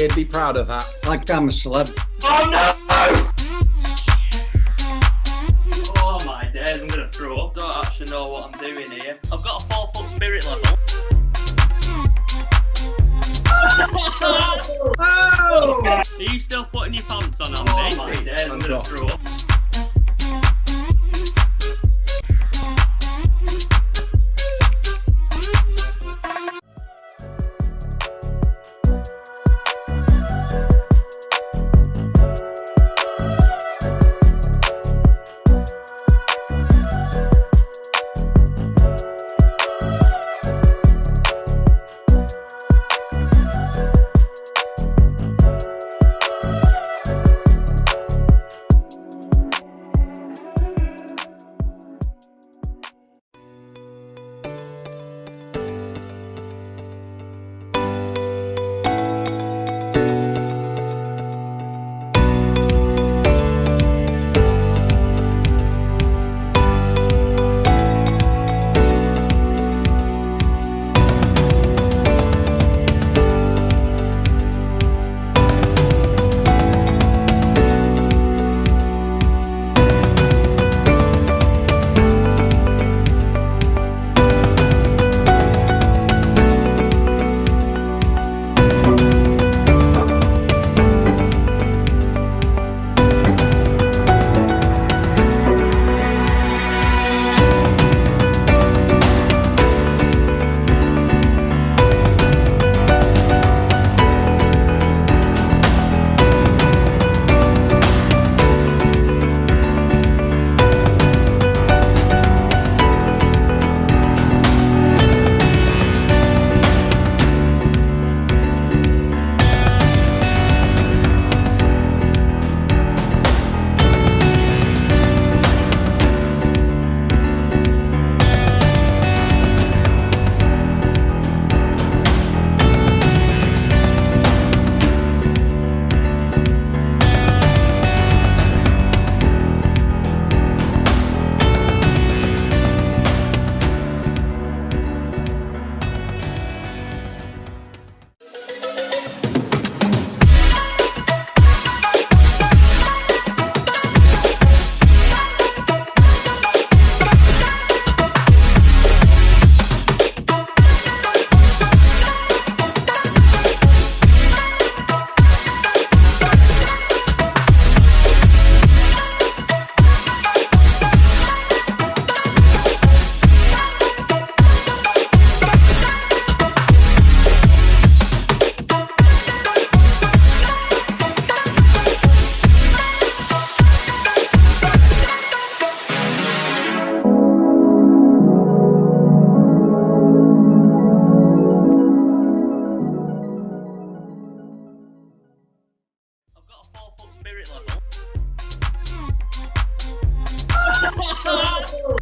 He'd be proud of that. Like I'm a celeb. Oh no! Oh my days, I'm gonna throw up. Don't actually know what I'm doing here. I've got a 4-foot spirit level. Oh! Are you still putting your pants on, Andy? Oh my days, I'm gonna throw up.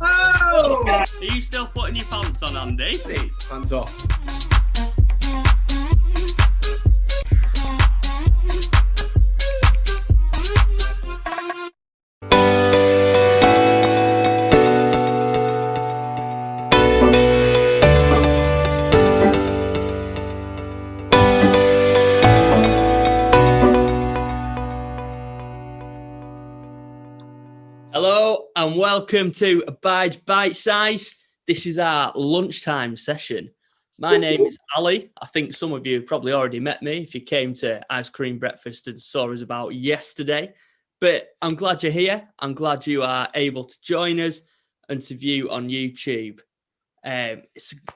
Oh! Are you still putting your pants on, Andy? Hands off. Hello and welcome to BiteSize. This is our lunchtime session. My name is Ali. I think some of you have probably already met me if you came to Ice Cream Breakfast and saw us about yesterday. But I'm glad you're here. I'm glad you are able to join us and to view on YouTube. Like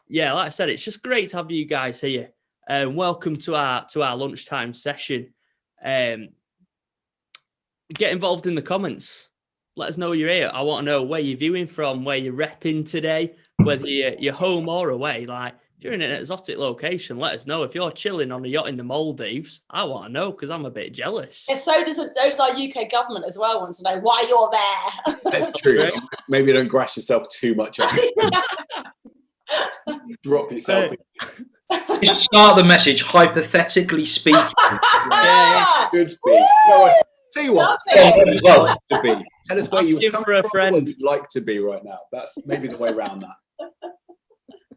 I said, it's just great to have you guys here. Welcome to our lunchtime session. Get involved in the comments. Let us know you're here. I want to know where you're viewing from, where you're repping today, whether you're home or away. Like, if you're in an exotic location, let us know. If you're chilling on a yacht in the Maldives, I want to know because I'm a bit jealous. Yeah, so does our UK government as well wants to know why you're there. That's true. Maybe don't grass yourself too much up. Drop yourself. Start the message, hypothetically speaking. Could be. No, tell you what, like to be. Tell us where you come for a from, friend. where you'd like to be right now. That's maybe the way around that.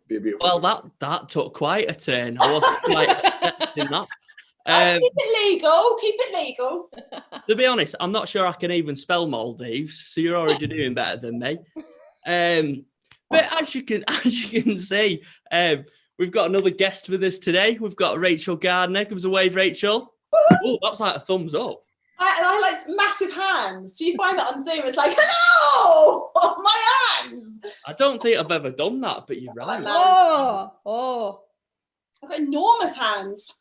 Be a beautiful Well, that took quite a turn. I wasn't quite expecting that. Keep it legal. Keep it legal. To be honest, I'm not sure I can even spell Maldives, so you're already doing better than me. But as you can see, we've got another guest with us today. We've got Rachel Gardner. Give us a wave, Rachel. Oh, that's like a thumbs up. I like massive hands. Do you find that on Zoom? It's like, hello, my hands. I don't think I've ever done that, but you're right. Oh. I've got enormous hands.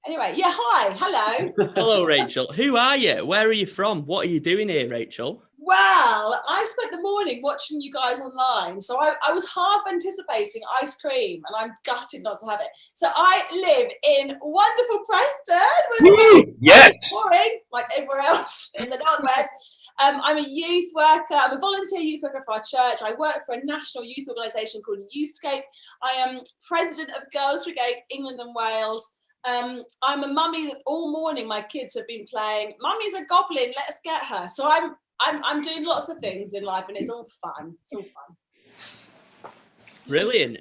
Anyway, yeah, hi, hello. Hello, Rachel. Who are you? Where are you from? What are you doing here, Rachel? Well, I've spent the morning watching you guys online, so I was half anticipating ice cream, and I'm gutted not to have it. So I live in wonderful Preston. Yes. Boring, like everywhere else in the Northwest. I'm a youth worker. I'm a volunteer youth worker for our church. I work for a national youth organisation called Youthscape. I am president of Girls Brigade England and Wales. I'm a mummy that all morning my kids have been playing, Mummy's a goblin, let's get her. So I'm doing lots of things in life, and it's all fun. It's all fun. Brilliant.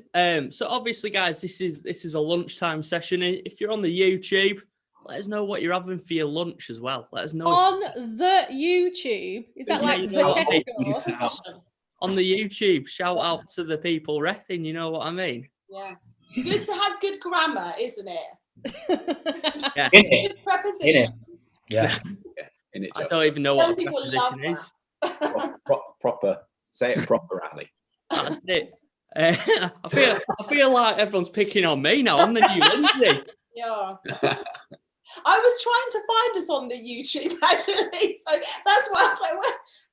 So obviously, guys, this is a lunchtime session. If you're on the YouTube, let us know what you're having for your lunch as well. Let us know. On the YouTube? Is that like the Tesco? On the YouTube, shout out to the people reffing, you know what I mean? Yeah. Good to have good grammar, isn't it? Yeah. Good prepositions. Yeah. I don't even know what a Some people love preposition is. Proper. Say it proper, Ali. That's it. I feel like everyone's picking on me now. I'm the new Lindsay. Yeah. I was trying to find us on the YouTube actually, so that's why I was like,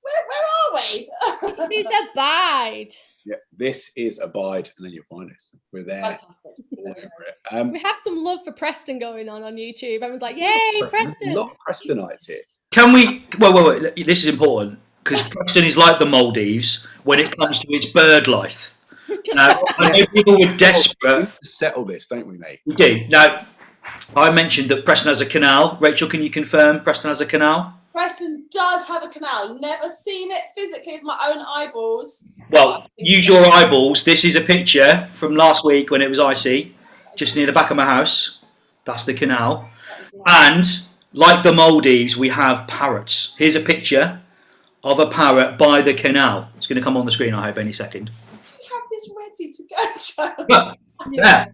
where are we? This is Abide. Yeah, this is Abide, and then you'll find us. We're there. Fantastic. All over it. We have some love for Preston going on YouTube. Everyone's like, yay, Preston. There's a lot of Prestonites here. Can we? Wait. This is important because Preston is like the Maldives when it comes to its bird life. I know people were desperate. Settle this, don't we, mate? We do. Now, I mentioned that Preston has a canal. Rachel, can you confirm Preston has a canal? Preston does have a canal. Never seen it physically with my own eyeballs. Well, use your eyeballs. This is a picture from last week when it was icy, just near the back of my house. That's the canal. And like the Maldives, we have parrots. Here's a picture of a parrot by the canal. It's going to come on the screen, I hope, any second. We have this ready to go, Joe. Yeah.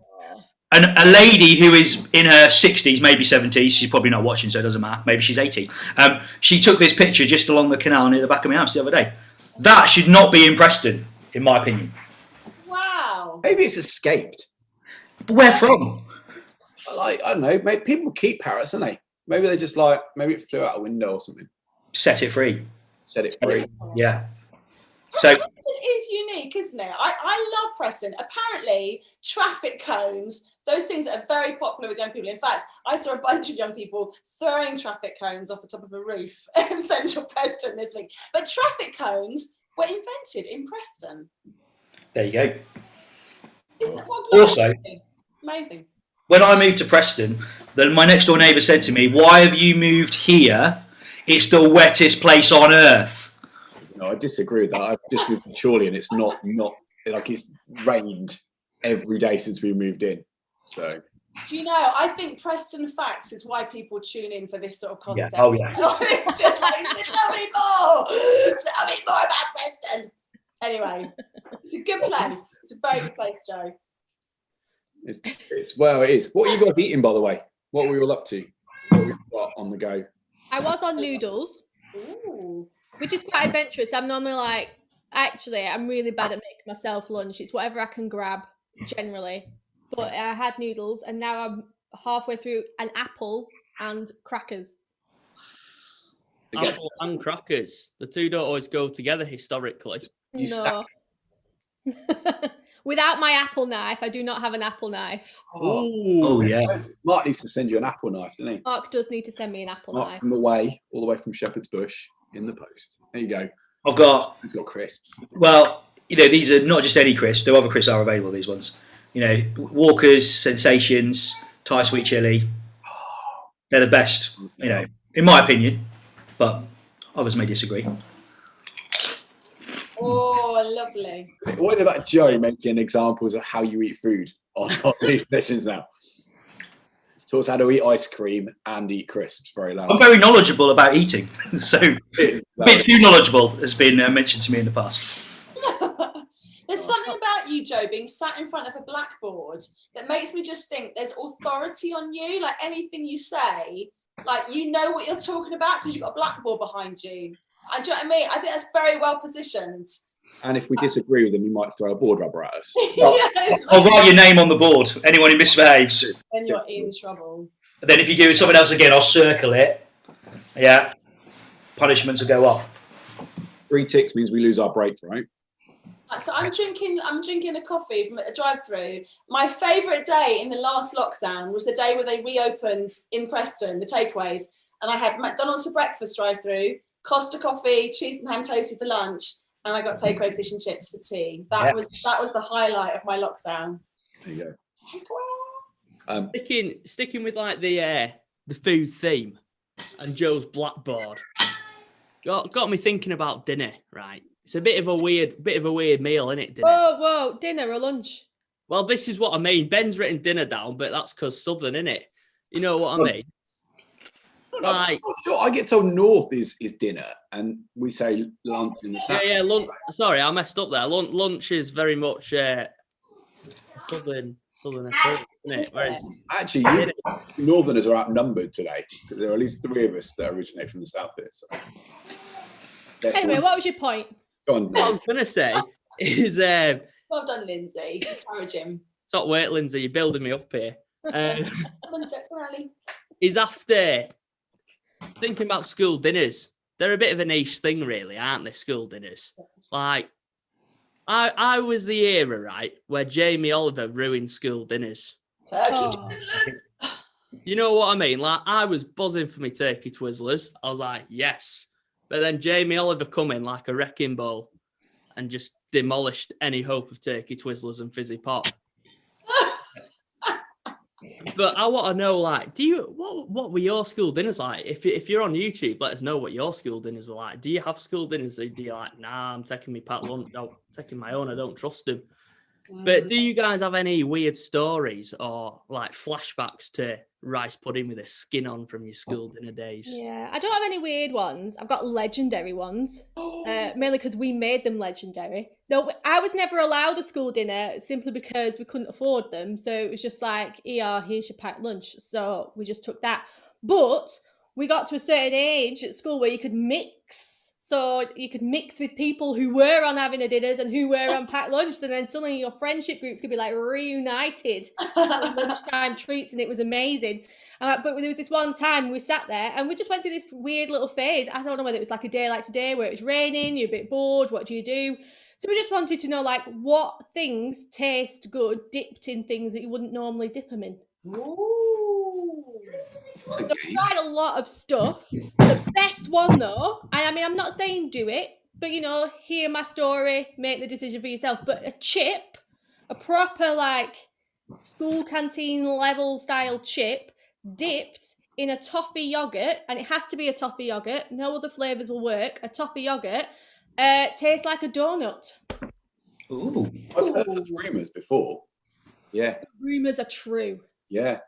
And a lady who is in her 60s, maybe 70s, she's probably not watching, so it doesn't matter. Maybe she's 80. She took this picture just along the canal near the back of my house the other day. That should not be in Preston, in my opinion. Wow. Maybe it's escaped. But where from? I don't know. Maybe people keep parrots, don't they? Maybe they just maybe it flew out a window or something. Set it free. Set it free. Yeah. So Preston is unique, isn't it? I love Preston. Apparently, traffic cones, those things are very popular with young people. In fact, I saw a bunch of young people throwing traffic cones off the top of a roof in central Preston this week. But traffic cones were invented in Preston. there you go. Isn't that what Also, amazing? when I moved to Preston, then my next door neighbour said to me, "Why have you moved here? It's the wettest place on earth." No, I disagree with that. I've just moved to Chorley, and it's not like it's rained every day since we moved in. So, Do you know, I think Preston Facts is why people tune in for this sort of concept. Yeah. Oh, yeah. It's just like, tell me more about Preston. Anyway, it's a good place. It's a very good place, Joe. it is. What are you guys eating, by the way? What were we all up to? What have we got on the go? I was on noodles, Ooh. which is quite adventurous. I'm normally like, actually, I'm really bad at making myself lunch. It's whatever I can grab, generally. But I had noodles, and now I'm halfway through an apple and crackers. Apple and crackers. The two don't always go together historically. No. Without my apple knife, I do not have an apple knife. Oh yeah. Mark needs to send you an apple knife, doesn't he? Mark does need to send me an apple Mark knife. all the way from Shepherd's Bush in the post. There you go. I've got, It's got crisps. well, these are not just any crisps. There are other crisps are available, these ones. Walker's, Sensations, Thai Sweet Chili. They're the best, in my opinion. But others may disagree. Oh, lovely. What is it about Joe making examples of how you eat food on these sessions now? Taught us how to eat ice cream and eat crisps very loud. I'm very knowledgeable about eating, so a bit too knowledgeable has been mentioned to me in the past. There's something about you, Joe, being sat in front of a blackboard that makes me just think there's authority on you. Like anything you say, like you know what you're talking about because you've got a blackboard behind you. Do you know what I mean? I think that's very well positioned. And if we disagree with them, you might throw a board rubber at us. I'll write your name on the board. Anyone who misbehaves. Then you're in trouble. Then if you do something else again, I'll circle it. Yeah. Punishments will go up. 3 ticks means we lose our break, right? So I'm drinking a coffee from a drive-through. My favourite day in the last lockdown was the day where they reopened in Preston, the takeaways, and I had McDonald's for breakfast drive-through, Costa coffee, cheese and ham toasty for lunch, and I got takeaway fish and chips for tea. That was the highlight of my lockdown. There you go. Sticking with like the food theme and Joe's blackboard got me thinking about dinner, right? It's a bit of a weird meal, isn't it? Dinner. Whoa, dinner or lunch? Well, this is what I mean. Ben's written dinner down, but that's because Southern, innit? You know what I mean? I'm not sure. I get told north is dinner, and we say lunch in the south. Yeah, lunch. Sorry, I messed up there. Lunch is very much southern approach, isn't it? Whereas, actually, Northerners are outnumbered today because there are at least 3 of us that originate from the south here. So. Anyway, what was your point? Go on. What I was going to say is... well done, Lindsay. Encourage him. Stop wait, Lindsay. You're building me up here. Is after thinking about school dinners. They're a bit of a niche thing, really, aren't they, school dinners? Like, I was the era, right, where Jamie Oliver ruined school dinners. You know what I mean? Like, I was buzzing for me turkey twizzlers. I was like, yes. But then Jamie Oliver come in like a wrecking ball and just demolished any hope of turkey twizzlers and fizzy pop. But I want to know, like, what were your school dinners like? If you're on YouTube, let us know what your school dinners were like. Do you have school dinners? Do you like, nah, I'm taking me packed lunch, taking my own, I don't trust them. But do you guys have any weird stories or like flashbacks to rice pudding with a skin on from your school dinner days? Yeah, I don't have any weird ones. I've got legendary ones, mainly because we made them legendary. No, I was never allowed a school dinner simply because we couldn't afford them. So it was just like, here's your packed lunch. So we just took that. But we got to a certain age at school where you could mix. So you could mix with people who were on having a dinners and who were on packed lunch, and then suddenly your friendship groups could be like reunited on lunchtime treats, and it was amazing. But there was this one time we sat there and we just went through this weird little phase. I don't know whether it was like a day like today where it was raining, you're a bit bored, what do you do? So we just wanted to know like what things taste good dipped in things that you wouldn't normally dip them in. So we tried a lot of stuff. The best one though, I mean, I'm not saying do it, but hear my story, make the decision for yourself. But a chip, a proper like school canteen level style chip, dipped in a toffee yogurt, and it has to be a toffee yogurt. No other flavors will work. A toffee yogurt tastes like a donut. Ooh, I've heard such rumours before. Yeah, rumours are true. Yeah.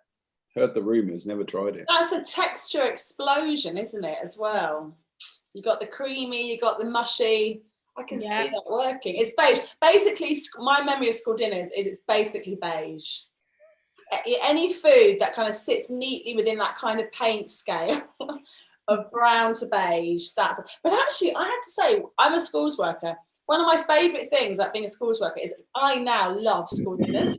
Heard the rumours, never tried it. That's a texture explosion, isn't it, as well? You got the creamy, you got the mushy. I can see that working. It's beige. Basically, my memory of school dinners is it's basically beige. Any food that kind of sits neatly within that kind of paint scale of brown to beige, but actually, I have to say, I'm a schools worker. One of my favourite things about being a schools worker is I now love school dinners.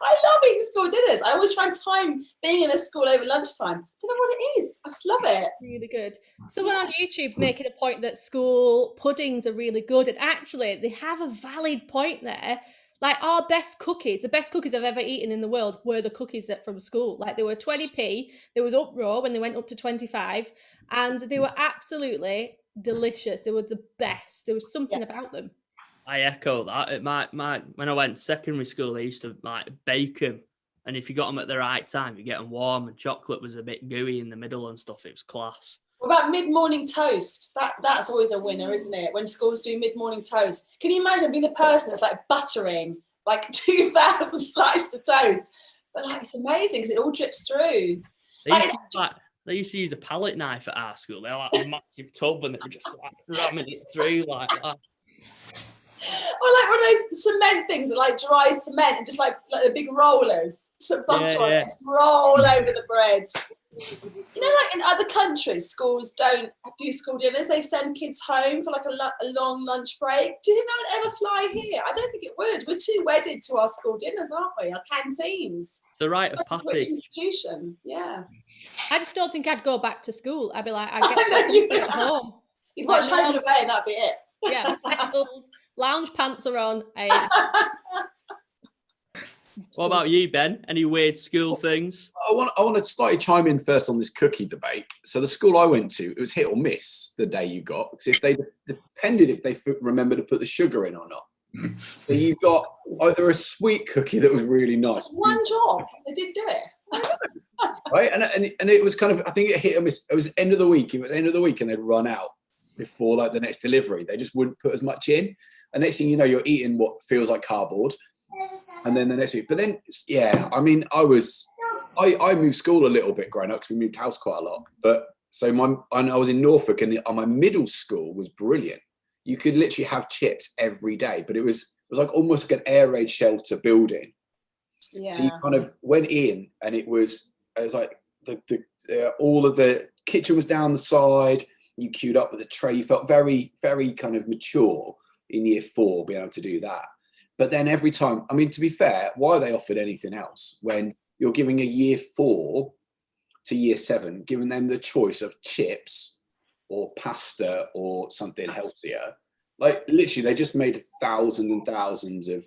I love eating school dinners. I always try and time being in a school over lunchtime. Don't know what it is. I just love it. Really good. Someone on YouTube's making a point that school puddings are really good. And actually, they have a valid point there. Like our best cookies, the best cookies I've ever eaten in the world were the cookies from school. Like they were 20p. There was uproar when they went up to 25. And they were absolutely delicious. They were the best. There was something about them. I echo that. When I went to secondary school, they used to like bake them, and if you got them at the right time, you get them warm. And chocolate was a bit gooey in the middle and stuff. It was class. What about mid-morning toast? That's always a winner, isn't it? When schools do mid-morning toast, can you imagine being the person that's like buttering like 2,000 slices of toast But like, it's amazing because it all drips through. They used to use a palette knife at our school. They had like a massive tub and they were just like ramming it through like that. Or like one of those cement things that like dry cement and just like the big rollers, some butter on it, just roll over the bread. You know, like in other countries, schools don't do school dinners. They send kids home for like a long lunch break. Do you think that would ever fly here? I don't think it would. We're too wedded to our school dinners, aren't we? Our canteens. The rite of passage. Institution, yeah. I just don't think I'd go back to school. I'd be like, I'd get at home. You'd watch Home and Away and that'd be it. Yeah, settled. Lounge pants are on. What about you, Ben? Any weird school things? I want to slightly chime in first on this cookie debate. So the school I went to, it was hit or miss the day you got, because if they depended if they remember to put the sugar in or not. So you got either a sweet cookie that was really nice. One job, they did do it. Right, and it was kind of, I think it hit or miss. It was end of the week. It was end of the week, and they'd run out before like the next delivery. They just wouldn't put as much in. And next thing you know, you're eating what feels like cardboard. And then the next week, but then, yeah, I mean, I moved school a little bit growing up because we moved house quite a lot. But so I was in Norfolk, and my middle school was brilliant. You could literally have chips every day, but it was like almost like an air raid shelter building. Yeah. So you kind of went in, and it was like all of the kitchen was down the side. You queued up with a tray. You felt very, very kind of mature in year 4, being able to do that. But then every time, I mean, to be fair, why are they offered anything else when you're giving a year 4 to year 7, giving them the choice of chips or pasta or something healthier? Like literally, they just made thousands and thousands of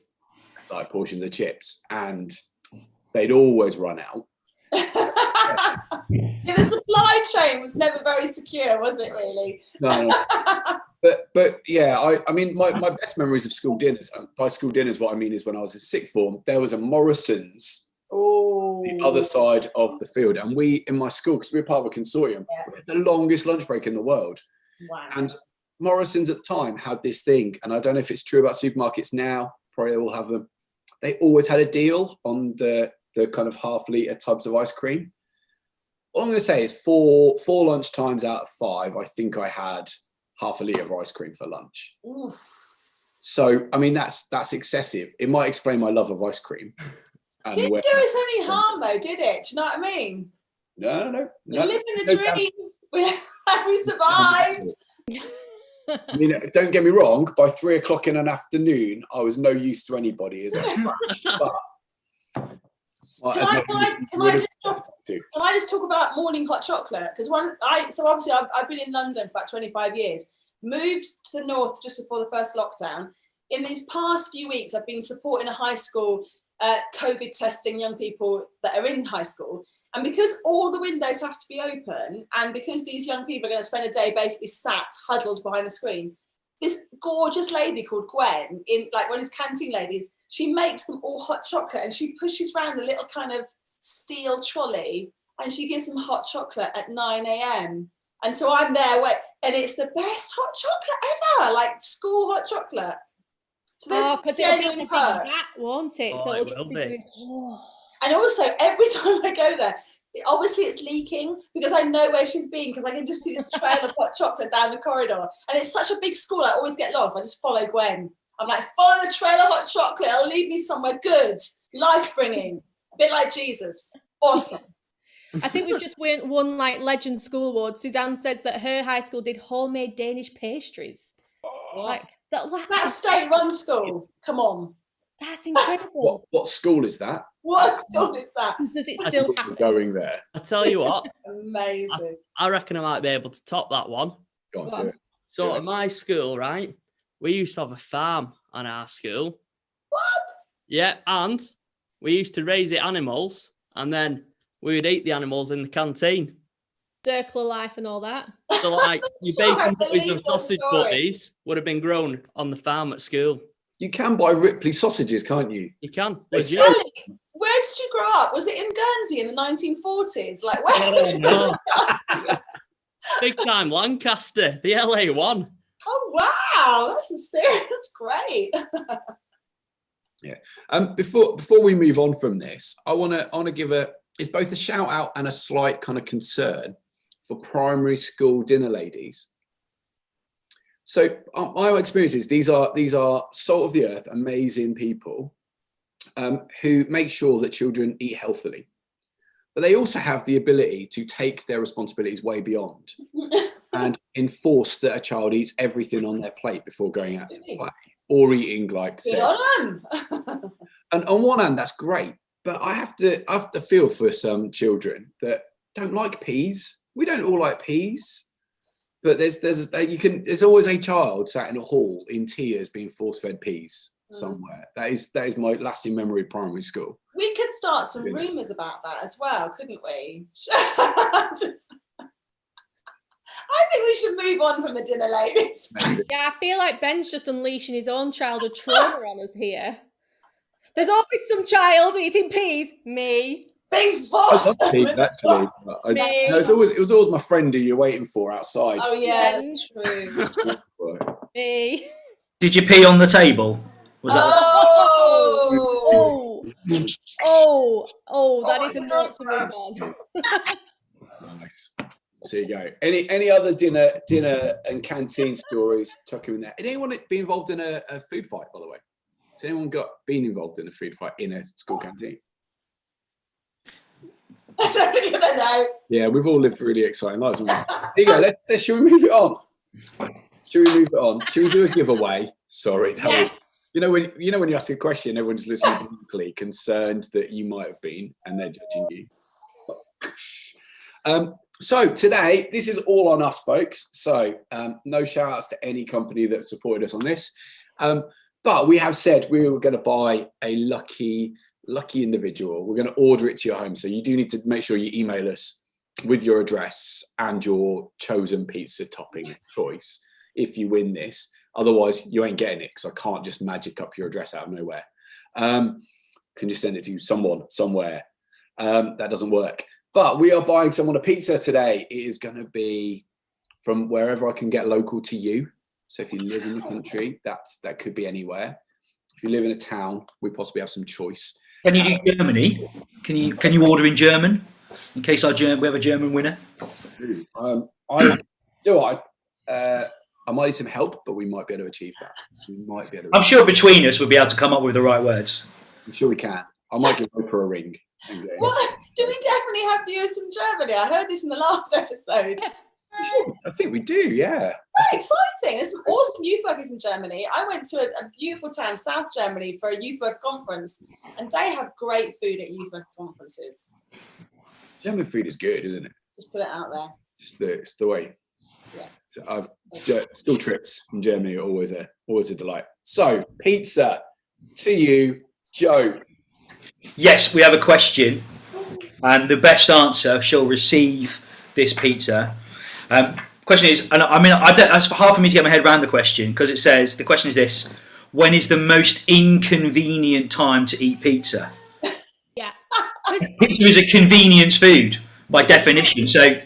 like portions of chips, and they'd always run out. Yeah, the supply chain was never very secure, was it really? No. But yeah, I mean, my best memories of school dinners, by school dinners, what I mean is when I was in sixth form, there was a Morrison's the other side of the field. And we, in my school, because we were part of a consortium, we had the longest lunch break in the world. Wow. And Morrison's at the time had this thing, and I don't know if it's true about supermarkets now, probably they will have them. They always had a deal on the kind of half-litre tubs of ice cream. All I'm going to say is four lunch times out of 5, I think I had half a litre of ice cream for lunch. Oof. So, I mean, that's excessive. It might explain my love of ice cream. Didn't do us any harm though, did it? Do you know what I mean? No. We lived in the dream. We survived. I mean, don't get me wrong, by 3 o'clock in an afternoon, I was no use to anybody as a crashed, but Can I just talk about morning hot chocolate? Because obviously I've been in London for about 25 years, moved to the north just before the first lockdown. In these past few weeks, I've been supporting a high school COVID testing young people that are in high school. And because all the windows have to be open, and because these young people are going to spend a day basically sat huddled behind a screen, this gorgeous lady called Gwen, in like one of these canteen ladies, she makes them all hot chocolate, and she pushes around a little kind of steel trolley, and she gives them hot chocolate at 9 a.m. And so I'm there, and it's the best hot chocolate ever, like school hot chocolate. So there's genuine perks, won't it? Oh, it will be. And also every time I go there, obviously it's leaking because I know where she's been, because I can just see this trail of hot chocolate down the corridor. And it's such a big school, I always get lost. I just follow Gwen. I'm like, follow the trail of hot chocolate. It'll lead me somewhere good, life-bringing, a bit like Jesus. Awesome. I think we've just won like Legend School Award. Suzanne says that her high school did homemade Danish pastries. Like That's state-run school. Come on. That's incredible. What school is that? What school is that? Does it still happen? Going there. I tell you what, Amazing. I reckon I might be able to top that one. Go on, do it. So at my school, right, we used to have a farm on our school. What? Yeah, and we used to raise the animals, and then we would eat the animals in the canteen. Circle of life and all that. So like your Sure, bacon I butties believe and that sausage story. butties would have been grown on the farm at school. You can buy Ripley sausages, can't you? You can. They Legit. sell- Charlie, where did you grow up? Was it in Guernsey in the 1940s? Like, where did you grow up? Big time Lancaster, the LA one. Oh, wow. That's great. Before we move on from this, I want to give it's both a shout out and a slight kind of concern for primary school dinner ladies. So my experience is these are salt of the earth, amazing people who make sure that children eat healthily, but they also have the ability to take their responsibilities way beyond and enforce that a child eats everything on their plate before going out to play or eating like on. And on one hand, that's great, but I have to feel for some children that don't like peas. We don't all like peas, but there's always a child sat in a hall in tears being force-fed peas somewhere. That is my lasting memory of primary school. We could start some rumours about that as well, couldn't we? I think we should move on from the dinner ladies. Yeah, I feel like Ben's just unleashing his own childhood trauma on us here. There's always some child eating peas. Me. Being forced. I love peas, actually. It was always my friend who you're waiting for outside. Oh yeah, that's true. Me. Did you pee on the table? Was that? That is a note to move on. Nice. So you go. Any other dinner and canteen stories? Chuck them in there. Did anyone be involved in a food fight, by the way? Has anyone been involved in a food fight in a school canteen? I don't think I know. Yeah, we've all lived really exciting lives, haven't we? There you go. Shall we move it on? Should we do a giveaway? Sorry, that was. You know when you ask a question, everyone's listening blankly, concerned that you might have been, and they're judging you. So today, this is all on us, folks. So no shout outs to any company that supported us on this. But we have said we were going to buy a lucky individual. We're going to order it to your home. So you do need to make sure you email us with your address and your chosen pizza topping choice if you win this. Otherwise, you ain't getting it because I can't just magic up your address out of nowhere. Can just send it to someone somewhere. That doesn't work. But we are buying someone a pizza today. It is going to be from wherever I can get local to you. So if you live in the country, that could be anywhere. If you live in a town, we possibly have some choice. Can you do Germany? Can you order in German in case we have a German winner? I might need some help, but we might be able to achieve that. I'm sure between us we'll be able to come up with the right words. I'm sure we can. I might give Oprah a ring. What? Do we definitely have viewers from Germany? I heard this in the last episode. I think we do, yeah. Very exciting. There's some awesome youth workers in Germany. I went to a beautiful town, South Germany, for a youth work conference, and they have great food at youth work conferences. German food is good, isn't it? Just put it out there. It's the way. Yeah. School trips in Germany are always a delight. So, pizza to you, Joe. Yes, we have a question, and the best answer shall receive this pizza. Question is, and I mean, it's hard for me to get my head around the question because it says the question is this: when is the most inconvenient time to eat pizza? Yeah, Pizza is a convenience food by definition. So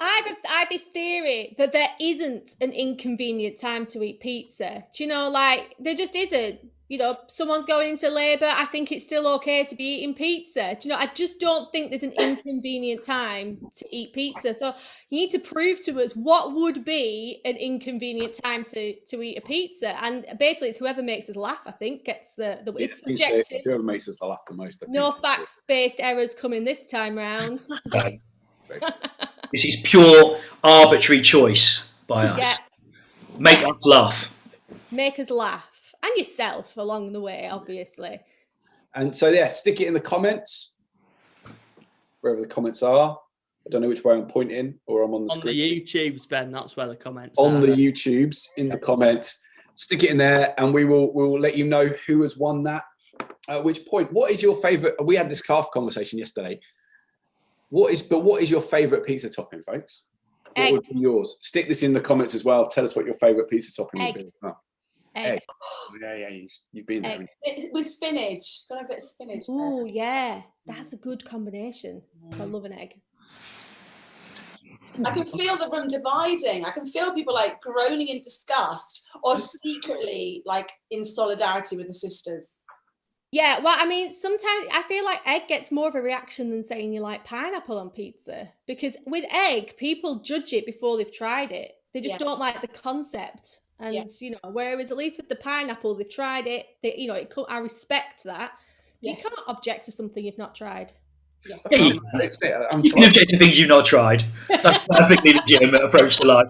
I have this theory that there isn't an inconvenient time to eat pizza. Do you know, like there just isn't. You know, someone's going into labour. I think it's still okay to be eating pizza. Do you know, I just don't think there's an inconvenient time to eat pizza. So you need to prove to us what would be an inconvenient time to eat a pizza. And basically, it's whoever makes us laugh, I think, gets it's subjective. It's whoever makes us laugh the most. No facts-based errors coming this time round. This is pure arbitrary choice by us. Yeah. Make us laugh. Make us laugh. And yourself along the way, obviously. And so, yeah, stick it in the comments, wherever the comments are. I don't know which way I'm pointing or I'm on the screen. On the YouTubes, Ben, that's where the comments are. On the right? YouTubes, in the comments. Stick it in there and we will let you know who has won that. At which point, what is your favourite? We had this calf conversation yesterday. What is your favourite pizza topping, folks? What would be yours? Stick this in the comments as well. Tell us what your favourite pizza topping would be. Oh. Egg. Oh, yeah, you've been there. With spinach. Got a bit of spinach there. Oh, yeah. That's a good combination. I love an egg. I can feel the room dividing. I can feel people like groaning in disgust or secretly like in solidarity with the sisters. Yeah, well, I mean, sometimes I feel like egg gets more of a reaction than saying you like pineapple on pizza. Because with egg, people judge it before they've tried it. They just don't like the concept. And, you know, whereas at least with the pineapple, they've tried it. They, you know, I respect that. You can't object to something you've not tried. Yeah, you can object to things you've not tried. That's perfectly legitimate approach to life.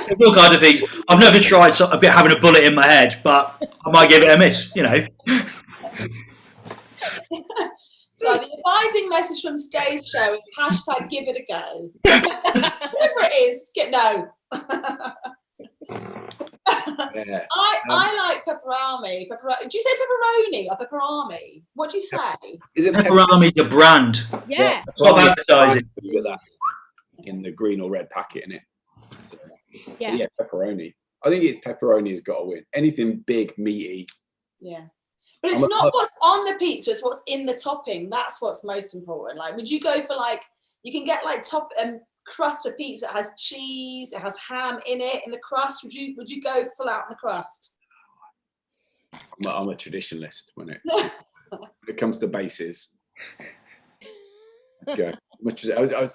There's all kinds of things. I've never tried having a bullet in my head, but I might give it a miss, you know. So the abiding message from today's show is hashtag give it a go. Whatever it is, no. I like pepperami. Do you say pepperoni or pepperami? What do you say? Is it pepperami the brand? Yeah. Stop advertising. Look at that in the green or red packet in it. Yeah, pepperoni. I think it's pepperoni has got to win. Anything big, meaty. Yeah. But it's not what's on the pizza, it's what's in the topping. That's what's most important. Like, would you go for you can get crust of pizza that has cheese, it has ham in it, in the crust. Would you go full out in the crust? I'm a traditionalist when it comes to bases. Okay.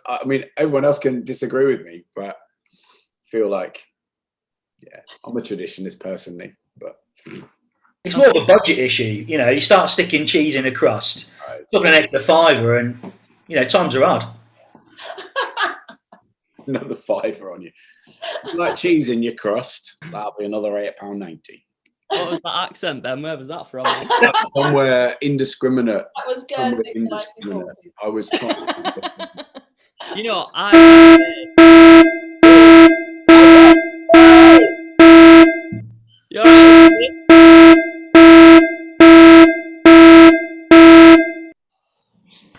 I mean, everyone else can disagree with me, but I feel like, I'm a traditionalist personally, but. It's more of a budget issue, you know. You start sticking cheese in a crust, it's not an extra £5, and you know times are hard. Another £5 on you. If you like cheese in your crust, that'll be another £8.90. What was that accent, Ben? Where was that from? Somewhere indiscriminate. That was good. Indiscriminate. I was trying. You know, I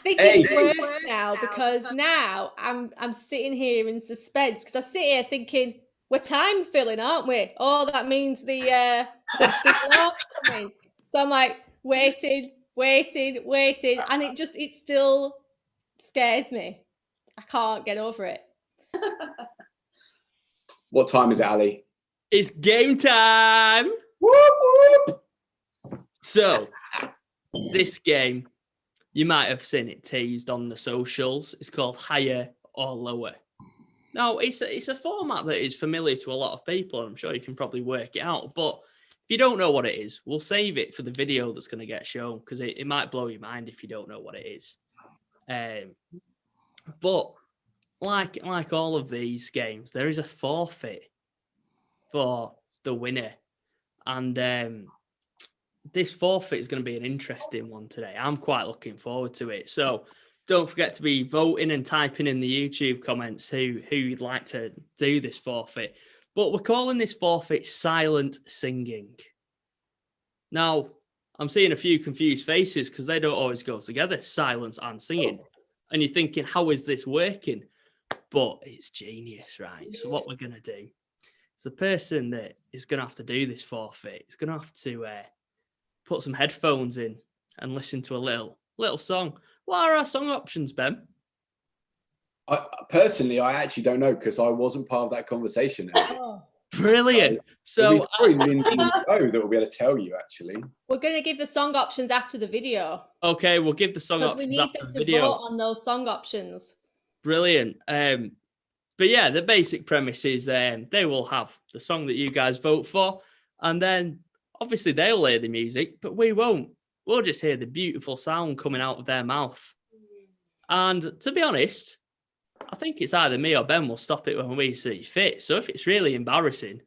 think it's worse now because now I'm sitting here in suspense because I sit here thinking we're time filling, aren't we? Oh, that means the alarm's coming. So I'm like waiting, and it still scares me. I can't get over it. What time is it, Ali? It's game time. Whoop, whoop. So this game, you might have seen it teased on the socials. It's called Higher or Lower. Now, it's a format that is familiar to a lot of people, and I'm sure you can probably work it out. But if you don't know what it is, we'll save it for the video that's going to get shown because it might blow your mind if you don't know what it is. But like all of these games, there is a forfeit for the winner. And this forfeit is going to be an interesting one today. I'm quite looking forward to it. So don't forget to be voting and typing in the YouTube comments who you'd like to do this forfeit. But we're calling this forfeit silent singing. Now, I'm seeing a few confused faces because they don't always go together, silence and singing. And you're thinking, how is this working? But it's genius, right? So what we're going to do is the person that is going to have to do this forfeit is going to have to put some headphones in and listen to a little song. What are our song options, Ben? Personally, I actually don't know because I wasn't part of that conversation. Brilliant. So probably Lindsay that will be able to tell you, actually. We're going to give the song options after the video. Okay, we'll give the song options after the video. We need them to vote on those song options. Brilliant. But yeah, the basic premise is they will have the song that you guys vote for, and then obviously they'll hear the music, but we won't. We'll just hear the beautiful sound coming out of their mouth. And to be honest, I think it's either me or Ben will stop it when we see fit. So if it's really embarrassing,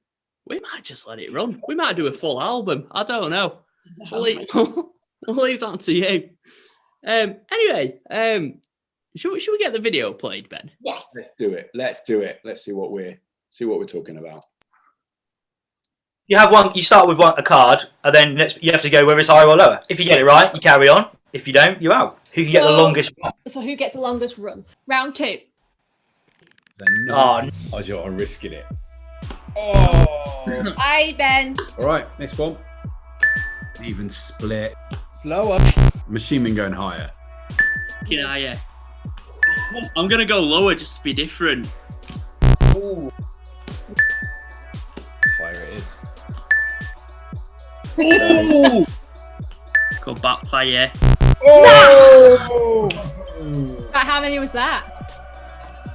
we might just let it run. We might do a full album. I don't know. We'll leave that to you. Anyway, should we get the video played, Ben? Yes. Let's do it. Let's see what we're talking about. You have one. You start with a card, and then you have to go whether it's higher or lower. If you get it right, you carry on. If you don't, you're out. Who can get the longest run? So who gets the longest run? Round 2. I was risking it. Oh. Hi, Ben. All right, next one. Even split. Slower. Machine Man going higher. Yeah. I'm going to go lower just to be different. Ooh. Higher it is. Ooh. Go backfire. Oh! Right, how many was that?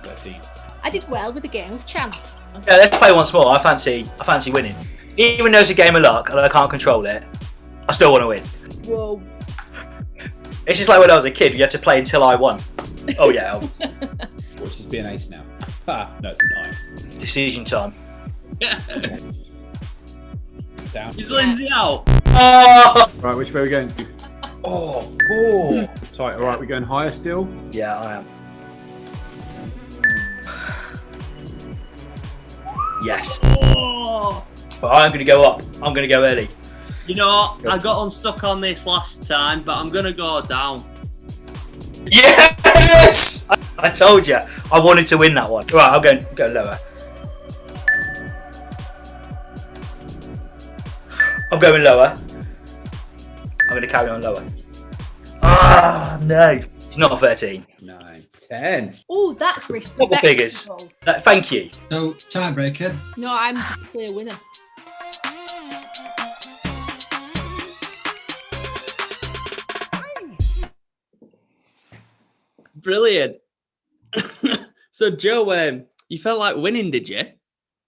13. I did well with the game of chance. Yeah, let's play once more. I fancy winning. Even though it's a game of luck and I can't control it, I still want to win. Whoa. It's just like when I was a kid, you had to play until I won. Oh yeah. Watch this be an ace now. Ah, no, it's a 9. Decision time. Down. Is Lindsay out? Oh! Right, which way are we going to? Oh, 4. Tight. All right, we're going higher still. Yeah, I am. Yes. Oh. But I'm going to go up. I'm going to go early. You know, I got unstuck on this last time, but I'm going to go down. Yes! I told you. I wanted to win that one. Right, I'll go lower. I'm going lower. I'm going to carry on lower. Ah, no. It's not a 13. 9, 10. Oh, that's risky. Double figures. Thank you. So, tiebreaker. No, I'm just a clear winner. Brilliant. So, Joe, you felt like winning, did you?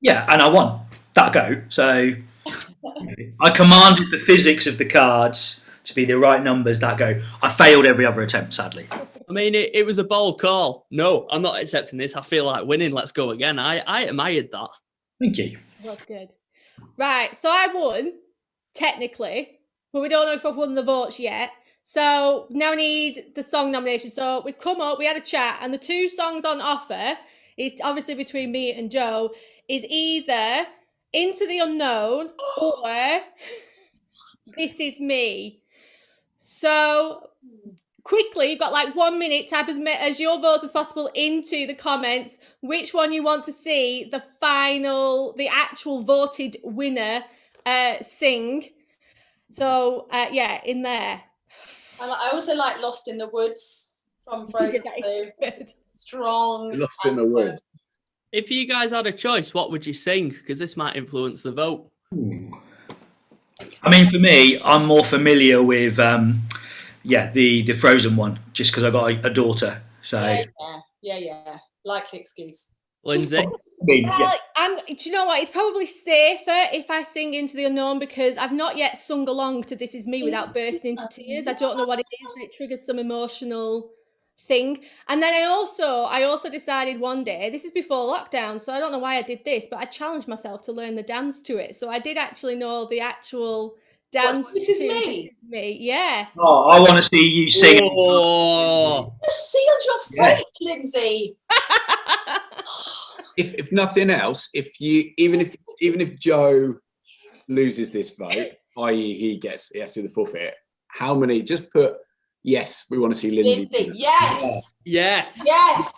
Yeah, and I won that go. So I commanded the physics of the cards to be the right numbers that go. I failed every other attempt, sadly. I mean, it was a bold call. No, I'm not accepting this. I feel like winning. Let's go again. I admired that. Thank you. That's good. Right, so I won, technically, but we don't know if I've won the votes yet. So now we need the song nomination. So we've come up, we had a chat, and the 2 songs on offer, is obviously between me and Joe, is either Into the Unknown or This Is Me. So quickly, you've got like 1 minute, type as your votes as possible into the comments which one you want to see the actual voted winner sing. So yeah, in there. I also like Lost in the Woods from Frozen. That is good. Strong. Lost in the Woods. If you guys had a choice, what would you sing? Because this might influence the vote. I mean, for me, I'm more familiar with the Frozen one, just because I got a daughter. So Yeah. Likely excuse. Lindsay? Well, do you know what? It's probably safer if I sing Into the Unknown because I've not yet sung along to This Is Me without bursting into tears. I don't know what it is, but it triggers some emotional thing. And then I also decided one day, this is before lockdown, so I don't know why I did this, but I challenged myself to learn the dance to it. So I did actually know the actual dance. This Is Me? This Is Me, yeah. Oh, I want to see you sing. Oh. Just sealed your fate, Lindsay. If nothing else, even if Joe loses this vote, i.e. he has to do the forfeit, how many? Just put yes. We want to see Lindsay. Yes. Yes.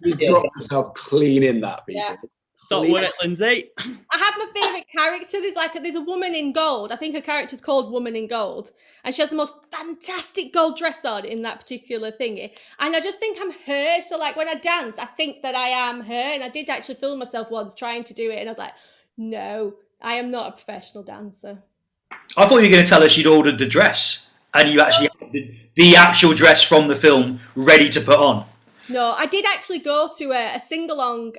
He drops herself clean in that. People. Yeah. Stop with it, Lindsay. I have my favourite character. There's a woman in gold. I think her character's called Woman in Gold. And she has the most fantastic gold dress on in that particular thingy. And I just think I'm her. So like when I dance, I think that I am her. And I did actually film myself once trying to do it. And I was like, no, I am not a professional dancer. I thought you were going to tell us you'd ordered the dress and you actually had the actual dress from the film ready to put on. No, I did actually go to a sing-along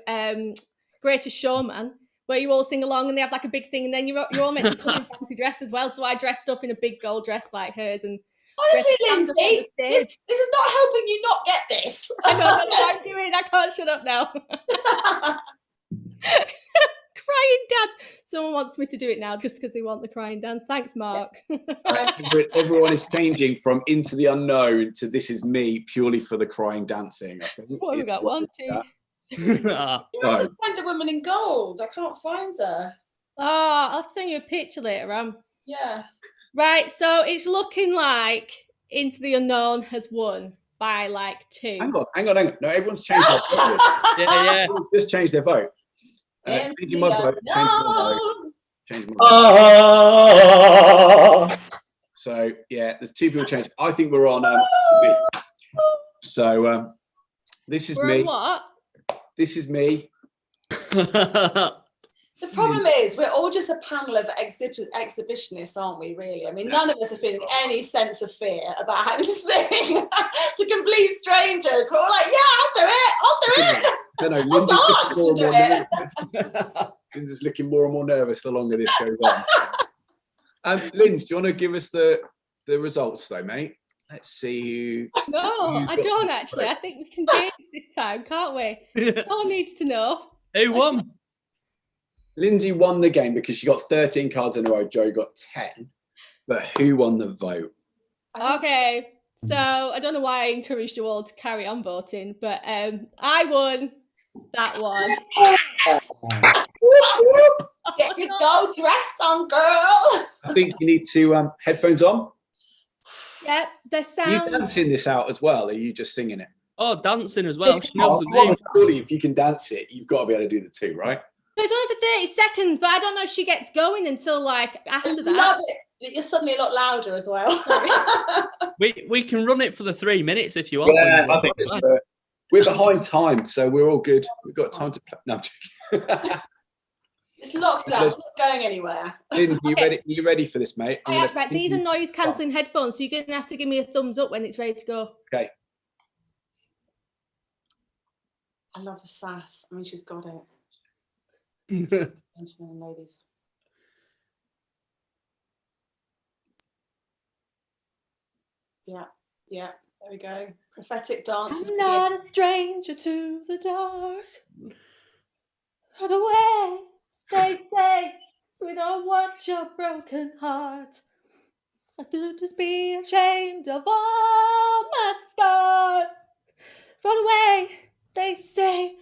Greatest Showman, where you all sing along and they have like a big thing, and then you're all meant to come in fancy dress as well. So I dressed up in a big gold dress like hers, and honestly, Lindsay, this is not helping you not get this. I know that's what I'm doing. I can't shut up now. Crying dance. Someone wants me to do it now just because they want the crying dance. Thanks, Mark. Everyone is changing from Into the Unknown to This Is Me purely for the crying dancing. I think. What have we got? 1, 2. You have to find the woman in gold. I can't find her. Oh, I'll have to send you a picture later on. Yeah. Right, so it's looking like Into the Unknown has won by like 2. Hang on. No, everyone's changed their vote. Yeah. Just change their vote. Changing my vote. Change my vote. So yeah, there's 2 people changed. I think we're on. So this is We're me. on what? This is me. The problem is we're all just a panel of exhibitionists, aren't we, really? I mean, none of us are feeling any sense of fear about having to sing to complete strangers. We're all like, yeah, I'll do it. No, I'll dance and do it. Lindsay's looking more and more nervous the longer this goes on. Linz, do you want to give us the results though, mate? Let's see who. No, I don't actually. I think we can do this time, can't we? No one needs to know. Who won? Lindsay won the game because she got 13 cards in a row. Joe got 10. But who won the vote? Okay, so I don't know why I encouraged you all to carry on voting, but I won that one. Get your gold dress on, girl. I think you need to headphones on. Yep, the Are sound. you dancing this out as well? Or are you just singing it? Oh, dancing as well. She knows the name. Surely, if you can dance it, you've got to be able to do the two, right? So it's only for 30 seconds, but I don't know if she gets going until like after I that. love it. You're suddenly a lot louder as well. We can run it for the 3 minutes if you want. Yeah, I think so. We're behind time, so we're all good. We've got time to play. No, I'm joking. It's locked up. It's not going anywhere. Lynn, you ready for this, mate? Right, these are noise cancelling headphones, so you're going to have to give me a thumbs up when it's ready to go. Okay. I love her sass. I mean, she's got it. Gentlemen and ladies. Yeah, there we go. Prophetic dances. I'm not a stranger to the dark. Run away, they say, so we don't want your broken heart. I should just be ashamed of all my scars. Run away, they say,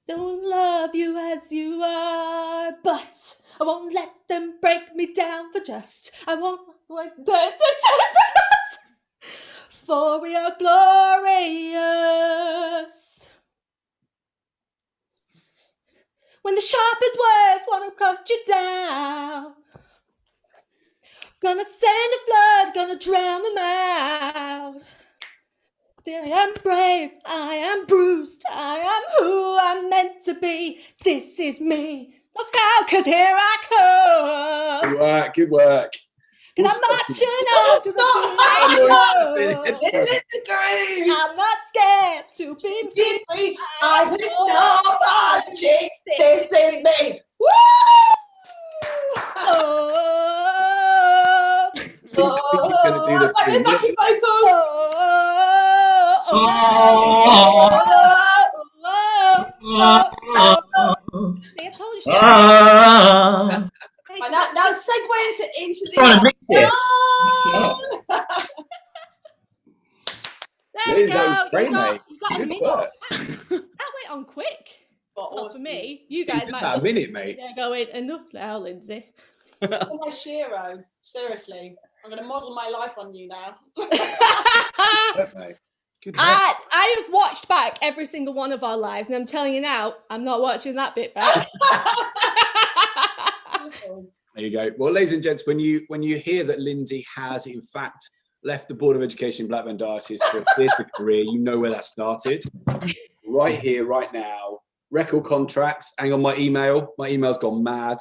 don't love you as you are, but I won't let them break me down for just. I won't let them decide for just. For we are glorious. When the sharpest words want to cut you down, gonna send a flood, gonna drown them out. I am brave, I am bruised, I am who I'm meant to be. This is me. Look out, 'cause here I come. Good work, good work. And I'm marching out to the groove. I'm not scared to be free. I with no apology. This is me. Woo! She's gonna do the my thing. backing vocals. See, I told you she Now segue into the. Trying to mix it. There we go. That was great, mate. You got a Good minute. work. That went on quick. Well, For me, you You guys did might that a just minute, mate. going enough now, Lindsay. You're my Shiro. Seriously, I'm going to model my life on you now. Good, mate. Good work. I have watched back every single one of our lives, and I'm telling you now, I'm not watching that bit back. There you go. Well, ladies and gents, when you hear that Lindsay has in fact left the Board of Education in Blackburn Diocese for a theatre career, you know where that started. Right here, right now. Record contracts. Hang on, my email's gone mad.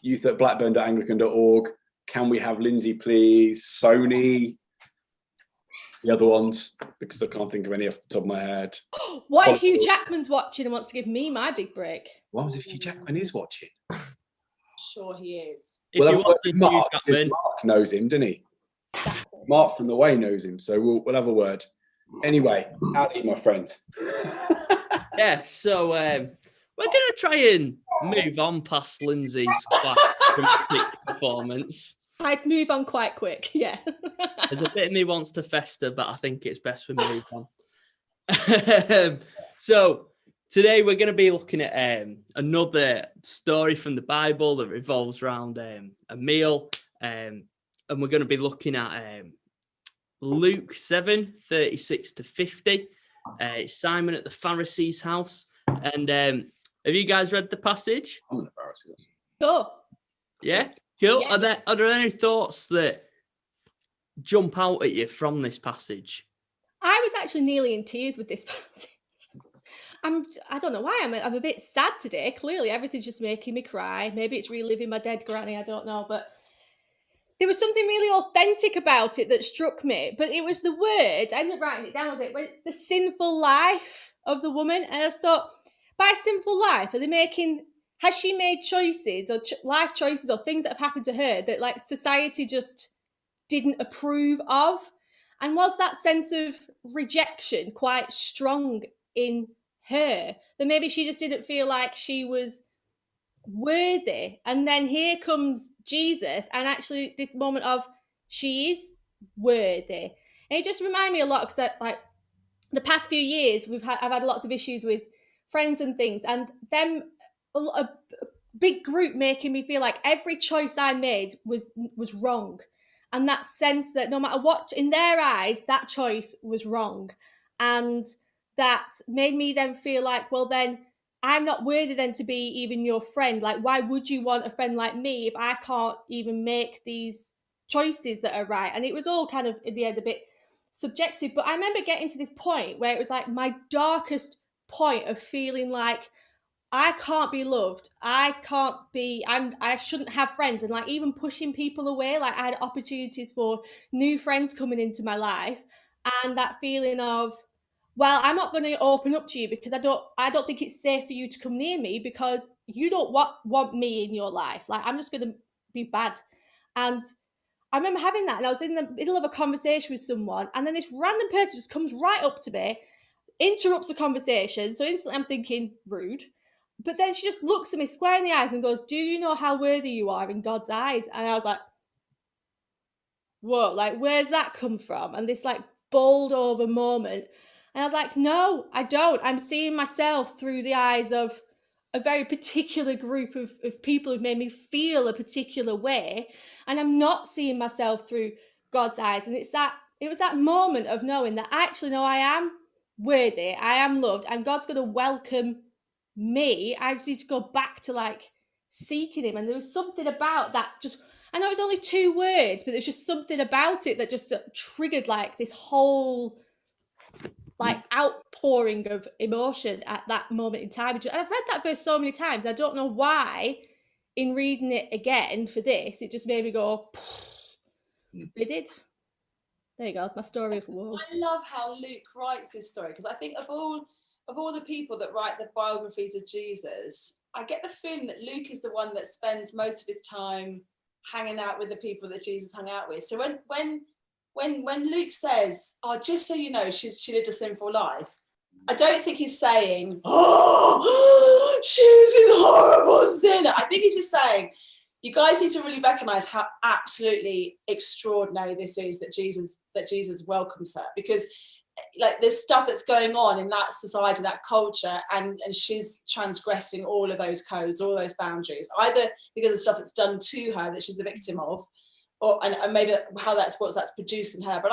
youth@blackburn.anglican.org. Can we have Lindsay, please? Sony. The other ones, because I can't think of any off the top of my head. What if Hugh Jackman's watching and wants to give me my big break? What was if Hugh Jackman is watching? Sure he is. If We'll you have want a to word with Hugh Mark, because Jackman, Mark knows him, doesn't he? Mark from the Way knows him, so we'll have a word. Anyway, Ali, my friend. yeah, so we're going to try and move on past Lindsay's quite dramatic performance. I'd move on quite quick, yeah. There's a bit of me wants to fester, but I think it's best we move on. So today we're going to be looking at another story from the Bible that revolves around a meal, and we're going to be looking at Luke 7:36-50. It's Simon at the Pharisee's house. And have you guys read the passage? I'm the Pharisees. Go. Yeah? Cool. Yeah. Are there any thoughts that jump out at you from this passage? I was actually nearly in tears with this passage. I don't know why I'm a bit sad today. Clearly, everything's just making me cry. Maybe it's reliving my dead granny. I don't know, but there was something really authentic about it that struck me. But it was the words. I ended up writing it down. Was it the sinful life of the woman? And I just thought, by sinful life, are they making? Has she made choices or life choices or things that have happened to her that like society just didn't approve of? And was that sense of rejection quite strong in her, that maybe she just didn't feel like she was worthy? And then here comes Jesus, and actually this moment of she is worthy. And it just reminded me a lot, because like the past few years I've had lots of issues with friends and things, and them a big group making me feel like every choice I made was wrong. And that sense that no matter what, in their eyes, that choice was wrong. And that made me then feel like, well, then I'm not worthy then to be even your friend. Like, why would you want a friend like me if I can't even make these choices that are right? And it was all kind of, in the end, a bit subjective. But I remember getting to this point where it was like my darkest point of feeling like I can't be loved. I shouldn't have friends, and like even pushing people away. Like I had opportunities for new friends coming into my life, and that feeling of, well, I'm not going to open up to you because I don't think it's safe for you to come near me because you don't want me in your life. Like I'm just going to be bad. And I remember having that, and I was in the middle of a conversation with someone, and then this random person just comes right up to me, interrupts the conversation. So instantly I'm thinking rude. But then she just looks at me square in the eyes and goes, do you know how worthy you are in God's eyes? And I was like, whoa, like, where's that come from? And this like bowled over moment. And I was like, no, I don't. I'm seeing myself through the eyes of a very particular group of people who've made me feel a particular way. And I'm not seeing myself through God's eyes. And it was that moment of knowing that actually, no, I am worthy, I am loved, and God's going to welcome me. I just need to go back to like seeking him. And there was something about that, just, I know it's only 2 words, but there's just something about it that just triggered like this whole like outpouring of emotion at that moment in time. And I've read that verse so many times. I don't know why in reading it again for this, it just made me go, it did. There you go. It's my story of woe. I love how Luke writes his story, because I think of all the people that write the biographies of Jesus, I get the feeling that Luke is the one that spends most of his time hanging out with the people that Jesus hung out with. So when Luke says, oh, just so you know, she lived a sinful life, I don't think he's saying, oh, she's a horrible sinner. I think he's just saying, you guys need to really recognize how absolutely extraordinary this is that Jesus welcomes her, because like there's stuff that's going on in that society, that culture, and she's transgressing all of those codes, all those boundaries, either because of stuff that's done to her that she's the victim of, or and maybe how that's produced in her. But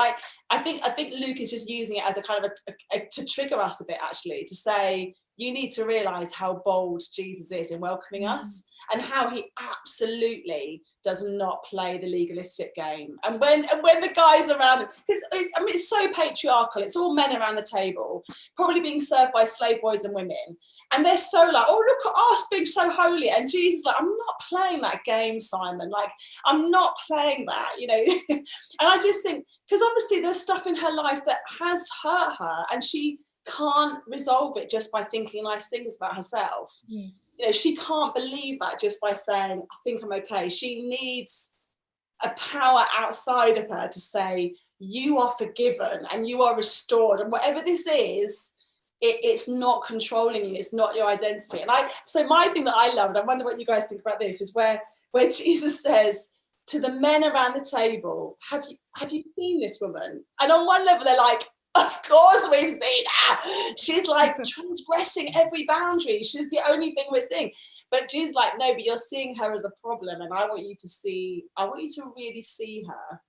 I think Luke is just using it as a kind of a to trigger us a bit, actually, to say you need to realize how bold Jesus is in welcoming us, and how he absolutely does not play the legalistic game. And when the guys around him, it's so patriarchal, it's all men around the table, probably being served by slave boys and women, and they're so like, oh, look at us being so holy, and Jesus is like, I'm not playing that game, Simon, like I'm not playing that, you know. And I just think, because obviously there's stuff in her life that has hurt her, and she can't resolve it just by thinking nice things about herself. You know, she can't believe that just by saying, I think I'm okay. She needs a power outside of her to say, you are forgiven and you are restored, and whatever this is, it's not controlling you, it's not your identity. And so my thing that I love, and I wonder what you guys think about this, is where Jesus says to the men around the table, have you seen this woman? And on one level they're like, of course we've seen her. She's like transgressing every boundary. She's the only thing we're seeing. But Jesus is like, no, but you're seeing her as a problem, and I want you to really see her.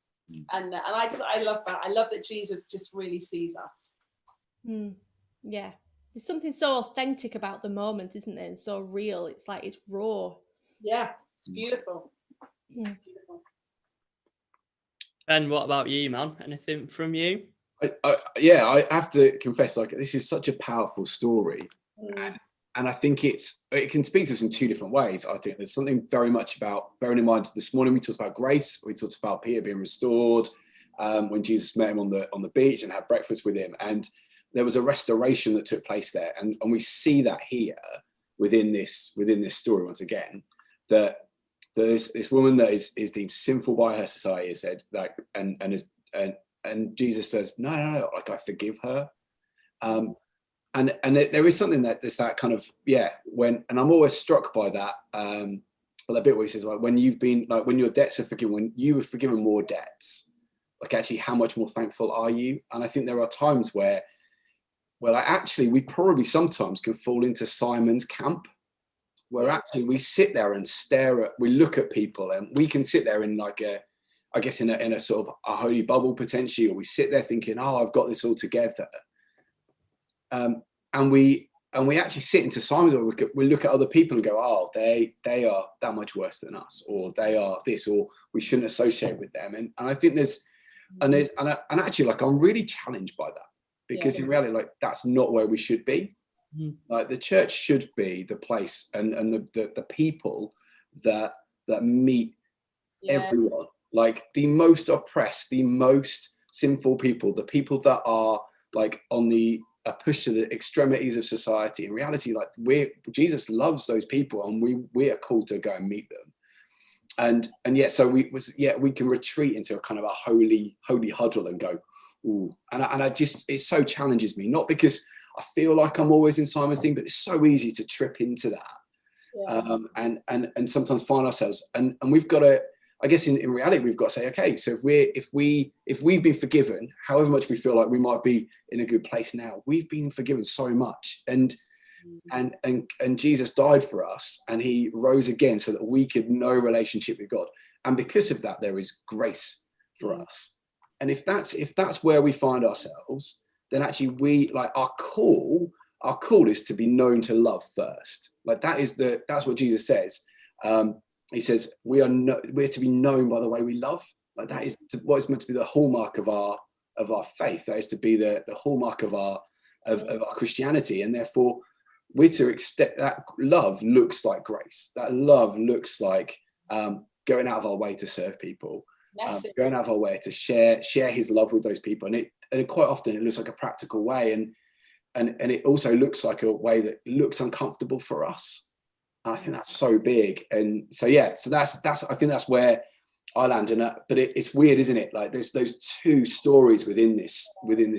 And I love that. I love that Jesus just really sees us. Yeah. There's something so authentic about the moment, isn't there? And so real. It's like, it's raw. Yeah, it's beautiful. It's beautiful. And what about you, man? Anything from you? I have to confess, like, this is such a powerful story, And I think it can speak to us in two different ways. I think there's something very much about, bearing in mind this morning we talked about grace, we talked about Peter being restored when Jesus met him on the beach and had breakfast with him, and there was a restoration that took place there, and we see that here within this story once again, that there's this woman that is deemed sinful by her society, is said, like, and Jesus says, no, like, I forgive her. And there is something that there's that kind of, and I'm always struck by that, that bit where he says, like, when your debts are forgiven, when you were forgiven more debts, like, actually, how much more thankful are you? And I think there are times where like, actually, we probably sometimes can fall into Simon's camp, where actually we sit there and we look at people, and we can sit there in like in a sort of a holy bubble potentially, or we sit there thinking, oh, I've got this all together. And we actually sit into Simon's, or we look at other people and go, oh, they are that much worse than us, or they are this, or we shouldn't associate with them. And I think there's actually, like, I'm really challenged by that, because in reality, like, that's not where we should be. Like, the church should be the place and the people that meet everyone, like the most oppressed, the most sinful people, the people that are like on the pushed to the extremities of society. In reality, like, Jesus loves those people, and we are called to go and meet them. And yet, so we can retreat into a kind of a holy huddle and go, ooh. And I just, it so challenges me, not because I feel like I'm always in Simon's thing, but it's so easy to trip into that. And sometimes find ourselves, and we've got to, I guess in reality, we've got to say, okay, so if we've been forgiven, however much we feel like we might be in a good place now, we've been forgiven so much, and Jesus died for us, and he rose again so that we could know relationship with God, and because of that, there is grace for us. And if that's where we find ourselves, then actually we, like, our call is to be known to love first. Like, that's what Jesus says. He says we're to be known by the way we love. Like, that is what is meant to be the hallmark of our faith. That is to be the hallmark of our Christianity, and therefore we're to expect that love looks like grace. That love looks like going out of our way to serve people, going out of our way to share his love with those people, and quite often it looks like a practical way, and it also looks like a way that looks uncomfortable for us. And I think that's so big. And so that's I think that's where I land in that. But it's weird, isn't it? Like, there's those two stories within this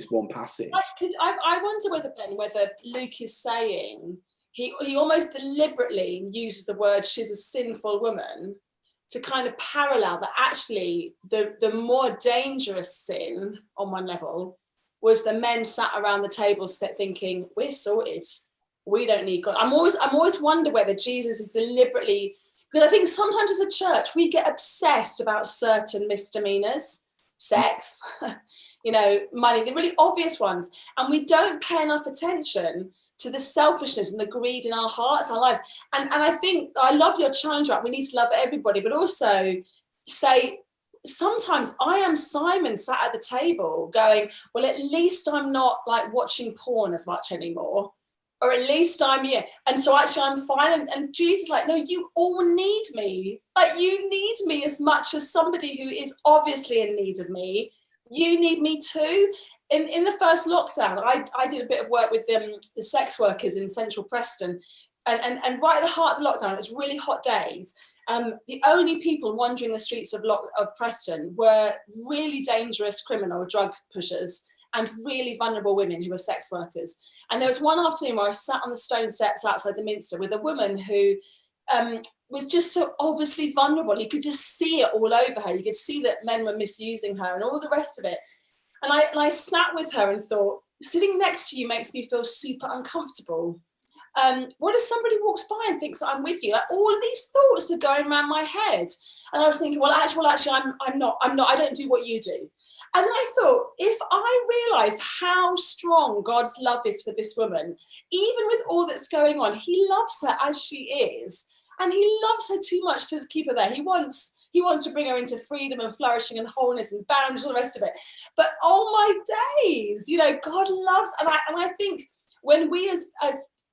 one passage. I wonder whether Luke is saying he almost deliberately uses the word she's a sinful woman to kind of parallel that actually the more dangerous sin on one level was the men sat around the table thinking, we're sorted, we don't need God. I'm always wonder whether Jesus is deliberately, because I think sometimes as a church we get obsessed about certain misdemeanors, sex, money, the really obvious ones, and we don't pay enough attention to the selfishness and the greed in our hearts, our lives. And I think I love your challenge, right? We need to love everybody, but also say, sometimes I am Simon sat at the table going, well, at least I'm not like watching porn as much anymore, or at least I'm and so actually I'm fine. And Jesus is like, no, you all need me. Like, you need me as much as somebody who is obviously in need of me. You need me too. In the first lockdown, I did a bit of work with the sex workers in central Preston, and right at the heart of the lockdown, it was really hot days. The only people wandering the streets of Preston were really dangerous criminal drug pushers and really vulnerable women who were sex workers. And there was one afternoon where I sat on the stone steps outside the Minster with a woman who was just so obviously vulnerable. You could just see it all over her. You could see that men were misusing her and all the rest of it. And I sat with her and thought, sitting next to you makes me feel super uncomfortable. What if somebody walks by and thinks that I'm with you? Like, all of these thoughts are going around my head. And I was thinking, well, actually, I'm not, I don't do what you do. And then I thought, if I realise how strong God's love is for this woman, even with all that's going on, he loves her as she is. And he loves her too much to keep her there. He wants to bring her into freedom and flourishing and wholeness and boundaries, all the rest of it. But oh my days, God loves, and I think when we as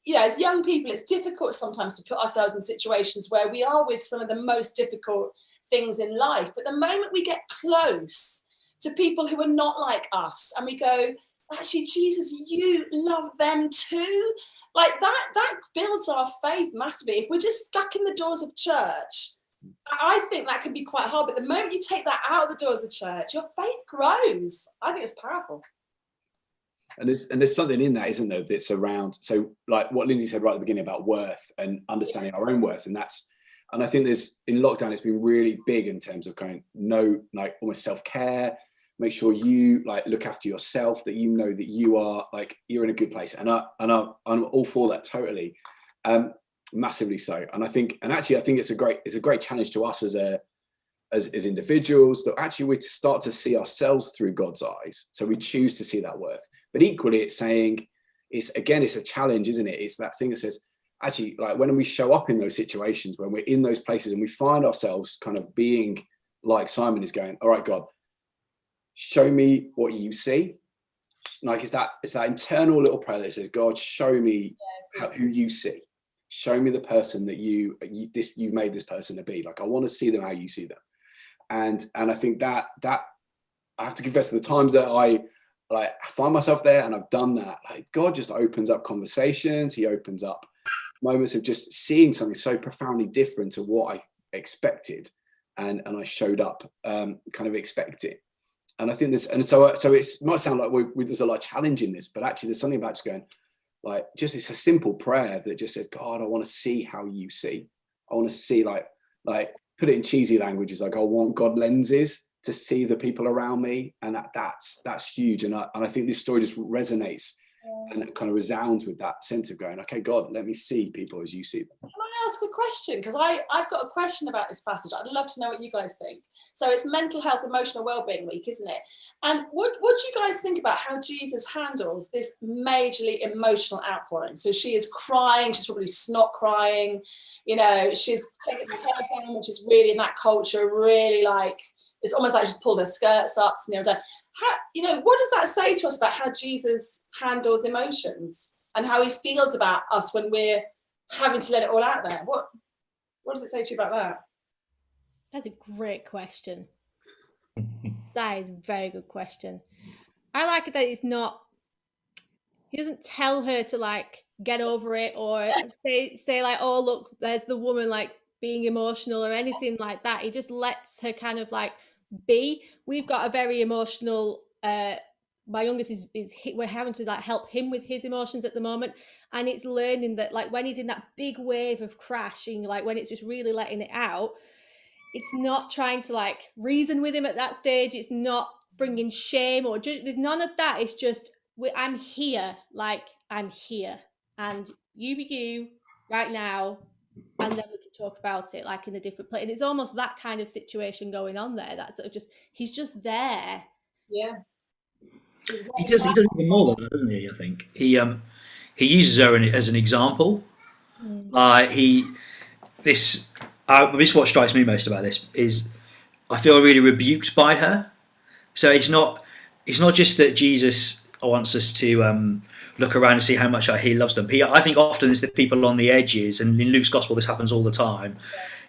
you know, as young people, it's difficult sometimes to put ourselves in situations where we are with some of the most difficult things in life. But the moment we get close to people who are not like us and we go, actually, Jesus, you love them too. Like that builds our faith massively. If we're just stuck in the doors of church, I think that can be quite hard. But the moment you take that out of the doors of church, your faith grows. I think it's powerful. And there's something in that, isn't there, that's around, so like what Lindsay said right at the beginning about worth and understanding our own worth. And I think there's, in lockdown, it's been really big in terms of kind of like almost self-care, make sure you like look after yourself, that you know that you are like, you're in a good place. And I'm all for that totally, massively so. And I think it's a great challenge to us as individuals, that actually we start to see ourselves through God's eyes. So we choose to see that worth. But equally, it's saying, it's a challenge, isn't it? It's that thing that says, actually, like when we show up in those situations, when we're in those places and we find ourselves kind of being like Simon is going, all right, God, show me what you see. Like it's that internal little prayer that says, God, show me who you see. Show me the person that you've made this person to be. Like I want to see them how you see them. And I think that I have to confess, to the times that I find myself there and I've done that, like God just opens up conversations. He opens up moments of just seeing something so profoundly different to what I expected, and I showed up kind of expecting. And I think this, and so it might sound like there's a lot of challenge in this, but actually there's something about just going, like, just it's a simple prayer that just says, God, I want to see how you see. I want to see, like put it in cheesy languages, like I want God lenses to see the people around me, and that's huge. And I think this story just resonates and it kind of resounds with that sense of going, okay, God, let me see people as you see them. Can I ask a question? Because I've got a question about this passage. I'd love to know what you guys think. So it's Mental Health, Emotional Wellbeing Week, isn't it? And what do you guys think about how Jesus handles this majorly emotional outpouring? So she is crying, she's probably snot crying, you know, she's taking her hair down, which is really in that culture, really like, it's almost like she's pulled her skirts up to kneel down. What does that say to us about how Jesus handles emotions and how he feels about us when we're having to let it all out there? What does it say to you about that? That's a great question. That is a very good question. I like it that he doesn't tell her to like get over it or say like, oh look, there's the woman like being emotional or anything like that. He just lets her kind of like be. We've got a very emotional my youngest is we're having to like help him with his emotions at the moment, and it's learning that like when he's in that big wave of crashing, like when it's just really letting it out, it's not trying to like reason with him at that stage. It's not bringing shame or there's none of that. It's just I'm here, like I'm here, and you be you right now, and then we can talk about it like in a different place. And it's almost that kind of situation going on there. That sort of just he's just there. Yeah. He does even more than that, doesn't he? I think he uses her as an example. This is what strikes me most about this is I feel really rebuked by her. So it's not just that Jesus wants us to look around and see how much he loves them. I think often it's the people on the edges, and in Luke's gospel this happens all the time.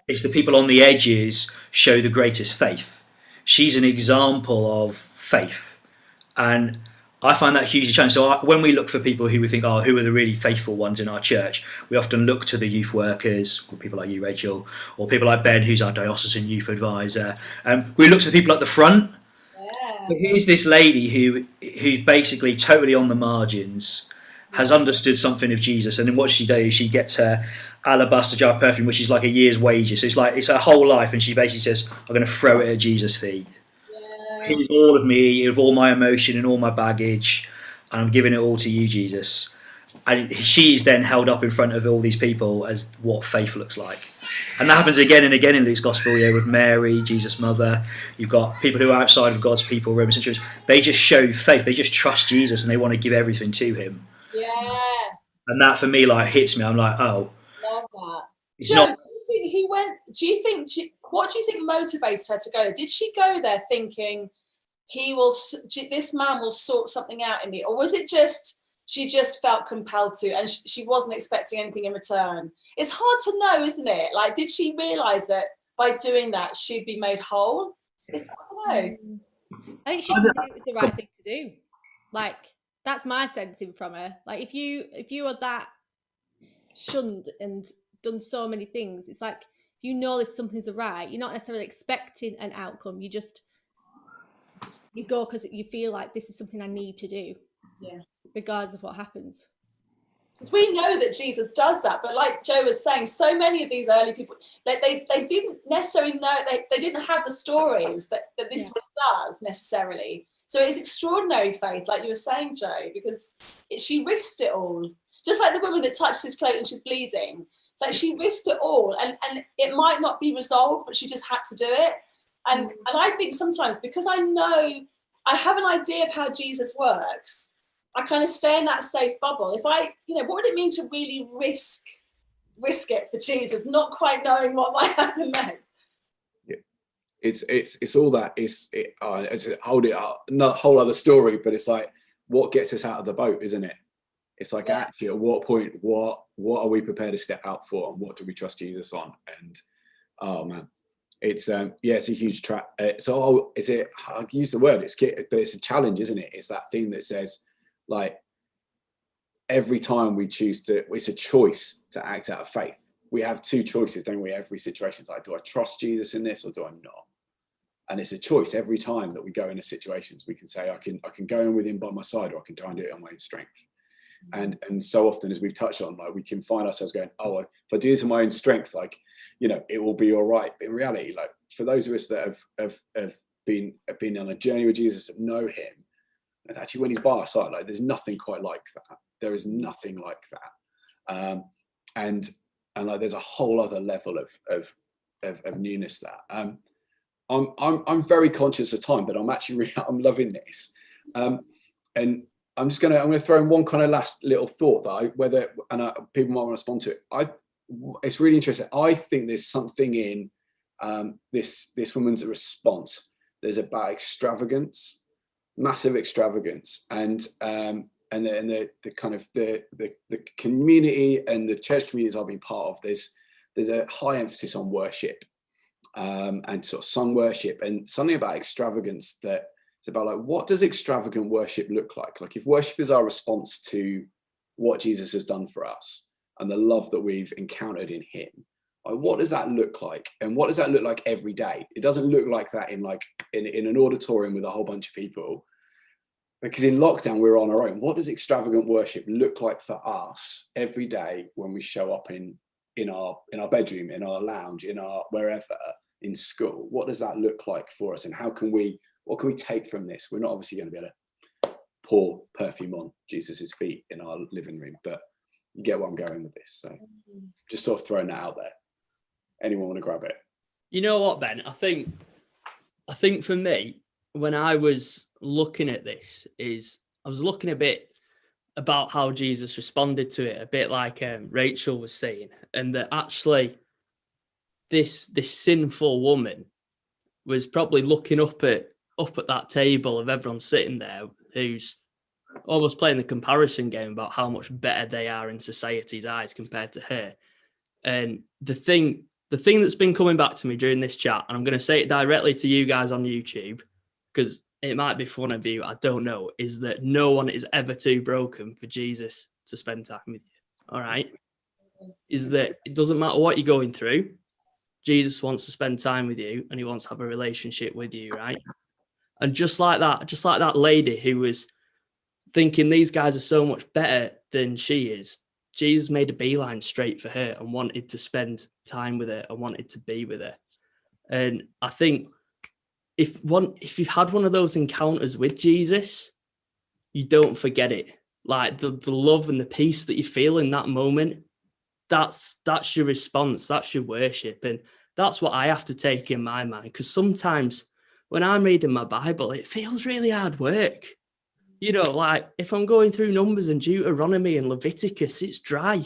It's the people on the edges show the greatest faith. She's an example of faith. And I find that hugely challenging. So when we look for people who we think, who are the really faithful ones in our church, we often look to the youth workers, or people like you, Rachel, or people like Ben, who's our diocesan youth advisor. We look to the people at the front. Yeah. But here's this lady who's basically totally on the margins, has understood something of Jesus, and then what she does, she gets her alabaster jar of perfume, which is like a year's wages. So it's her whole life, and she basically says, I'm going to throw it at Jesus' feet. Here's all of me, of all my emotion and all my baggage, and I'm giving it all to you, Jesus. And she's then held up in front of all these people as what faith looks like. And that happens again and again in Luke's gospel, with Mary, Jesus' mother. You've got people who are outside of God's people, Roman centurions. They just show faith. They just trust Jesus and they want to give everything to him. Yeah. And that for me hits me. I'm like, love that. Joe, what do you think motivates her to go there? Did she go there thinking this man will sort something out in me, or was it just She just felt compelled to, and she wasn't expecting anything in return. It's hard to know, isn't it? Like, did she realise that by doing that, she'd be made whole? It's, I don't know. I think she just knew it was the right thing to do. Like, that's my sensing from her. Like, if you are that shunned and done so many things, it's like, if you know that something's right, you're not necessarily expecting an outcome. You go because you feel like this is something I need to do. Yeah. Regardless of what happens. Because we know that Jesus does that, but like Joe was saying, so many of these early people, they didn't necessarily know, they didn't have the stories that this one does necessarily. So it's extraordinary faith, like you were saying, Joe, because she risked it all. Just like the woman that touched his cloak and she's bleeding. Like, she risked it all, and it might not be resolved, but she just had to do it. And I think sometimes, because I know, I have an idea of how Jesus works, I kind of stay in that safe bubble. If I, what would it mean to really risk it for Jesus, not quite knowing what might happen next? Yeah. It's all that. It's a whole other story, but it's like, what gets us out of the boat, isn't it? It's like, actually, at what point, what are we prepared to step out for, and what do we trust Jesus on? And oh man, it's it's a huge trap. So I use the word, but it's a challenge, isn't it? It's that thing that says, like, every time we choose to, it's a choice to act out of faith. We have two choices, don't we? Every situation is like, do I trust Jesus in this or do I not? And it's a choice every time that we go into situations. We can say, I can go in with him by my side, or I can try and do it on my own strength. And so often, as we've touched on, like, we can find ourselves going, oh, if I do this in my own strength, like, it will be all right. But in reality, like, for those of us that have been on a journey with Jesus, that know him, and actually when he's by our side, like, there's nothing quite like that. There is nothing like that. And like, there's a whole other level of newness that. I'm very conscious of time, but I'm actually I'm loving this. And I'm going to throw in one kind of last little thought that people might want to respond to it. It's really interesting. I think there's something in this woman's response. There's about extravagance, massive extravagance, and the kind of the community and the church communities I've been part of. There's a high emphasis on worship, and sort of song worship, and something about extravagance that. It's about, like, what does extravagant worship look like? Like, if worship is our response to what Jesus has done for us and the love that we've encountered in him, like, what does that look like? And what does that look like every day? It doesn't look like that in an auditorium with a whole bunch of people, because in lockdown we're on our own. What does extravagant worship look like for us every day when we show up in our bedroom, in our lounge, in our wherever, in school? What does that look like for us, and what can we take from this? We're not obviously going to be able to pour perfume on Jesus's feet in our living room, but you get where I'm going with this. So just sort of throwing that out there. Anyone want to grab it? You know what, Ben? I think for me, when I was looking at this, I was looking a bit about how Jesus responded to it, a bit like Rachel was saying, and that actually this sinful woman was probably looking up at that table of everyone sitting there, who's almost playing the comparison game about how much better they are in society's eyes compared to her. And the thing that's been coming back to me during this chat, and I'm going to say it directly to you guys on YouTube, because it might be for one of you, I don't know, is that no one is ever too broken for Jesus to spend time with you. All right? Is that it doesn't matter what you're going through, Jesus wants to spend time with you, and he wants to have a relationship with you, right? And just like that lady who was thinking these guys are so much better than she is, Jesus made a beeline straight for her and wanted to spend time with her and wanted to be with her. And I think if you've had one of those encounters with Jesus, you don't forget it. Like the love and the peace that you feel in that moment, that's your response, that's your worship. And that's what I have to take in my mind, because sometimes when I'm reading my Bible, it feels really hard work. Like if I'm going through Numbers and Deuteronomy and Leviticus, it's dry.